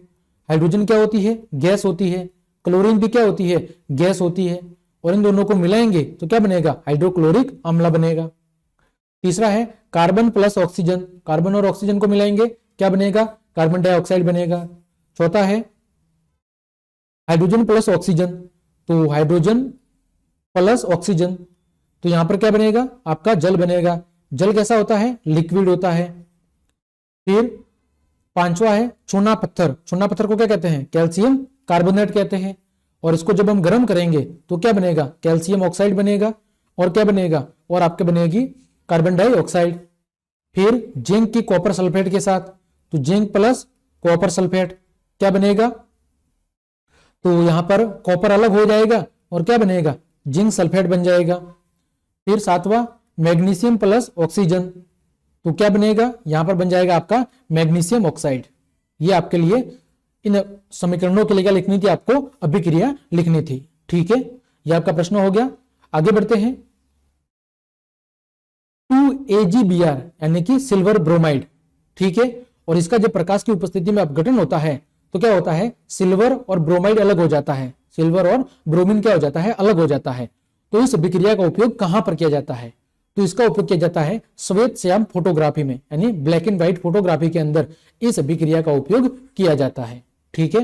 S1: हाइड्रोजन क्या होती है? गैस होती है। क्लोरीन भी क्या होती है? गैस होती है। और इन दोनों को मिलाएंगे तो क्या बनेगा? हाइड्रोक्लोरिक अम्ल बनेगा। तीसरा है कार्बन प्लस ऑक्सीजन। कार्बन और ऑक्सीजन को मिलाएंगे क्या बनेगा? कार्बन डाइऑक्साइड बनेगा। चौथा है हाइड्रोजन प्लस ऑक्सीजन, तो हाइड्रोजन प्लस ऑक्सीजन, तो यहां पर क्या बनेगा? आपका जल बनेगा। जल कैसा होता है? लिक्विड होता है। फिर पांचवा है चूना पत्थर। चूना पत्थर को क्या कहते हैं? कैल्शियम कार्बोनेट कहते हैं। और इसको जब हम गर्म करेंगे तो क्या बनेगा? कैल्शियम ऑक्साइड बनेगा। और क्या बनेगा? और आपके बनेगी कार्बन डाइऑक्साइड। फिर जिंक की कॉपर सल्फेट के साथ, तो जिंक प्लस कॉपर सल्फेट क्या बनेगा? तो यहां पर कॉपर अलग हो जाएगा और क्या बनेगा? जिंक सल्फेट बन जाएगा। फिर सातवां मैग्नीशियम प्लस ऑक्सीजन, तो क्या बनेगा? यहां पर बन जाएगा आपका मैग्नीशियम ऑक्साइड। ये आपके लिए इन समीकरणों के लिए क्या लिखनी थी? आपको अभिक्रिया लिखनी थी। ठीक है, यह आपका प्रश्न हो गया। आगे बढ़ते हैं। 2AgBr यानी कि सिल्वर ब्रोमाइड। ठीक है, और इसका जब प्रकाश की उपस्थिति में अपघटन होता है तो क्या होता है? सिल्वर और ब्रोमाइड अलग हो जाता है। सिल्वर और ब्रोमीन क्या हो जाता है? अलग हो जाता है। तो इस अभिक्रिया का उपयोग कहां पर किया जाता है? तो इसका उपयोग किया जाता है श्वेत श्याम फोटोग्राफी में, यानी ब्लैक एंड व्हाइट फोटोग्राफी के अंदर इस अभिक्रिया का उपयोग किया जाता है। ठीक है,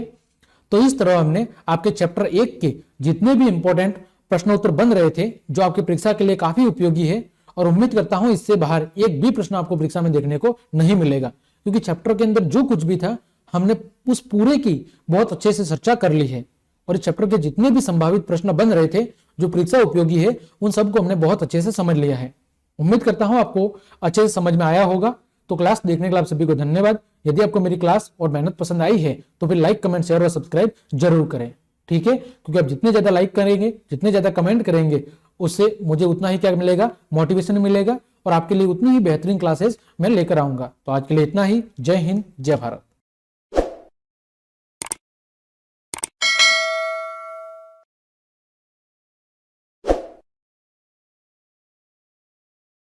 S1: तो इस तरह हमने आपके चैप्टर 1 के जितने भी इंपॉर्टेंट प्रश्नोत्तर बन रहे थे, जो आपकी परीक्षा के लिए काफी उपयोगी है, और उम्मीद करता हूं इससे बाहर एक भी प्रश्न आपको परीक्षा में देखने को नहीं मिलेगा, क्योंकि चैप्टर के अंदर जो कुछ भी था हमने उस पूरे की बहुत अच्छे से चर्चा कर ली है। और इस चैप्टर के जितने भी संभावित प्रश्न बन रहे थे जो परीक्षा उपयोगी है, उन सबको हमने बहुत अच्छे से समझ लिया है। उम्मीद करता हूं आपको अच्छे से समझ में आया होगा। तो क्लास देखने के लिए आप सभी को धन्यवाद। यदि आपको मेरी क्लास और मेहनत पसंद आई है तो फिर लाइक, कमेंट, शेयर और सब्सक्राइब जरूर करें। ठीक है, क्योंकि आप जितने ज्यादा लाइक करेंगे, जितने ज्यादा कमेंट करेंगे, उससे मुझे उतना ही क्या मिलेगा? मोटिवेशन मिलेगा, और आपके लिए उतनी ही बेहतरीन क्लासेस मैं लेकर आऊंगा। तो आज के लिए इतना ही। जय हिंद, जय भारत।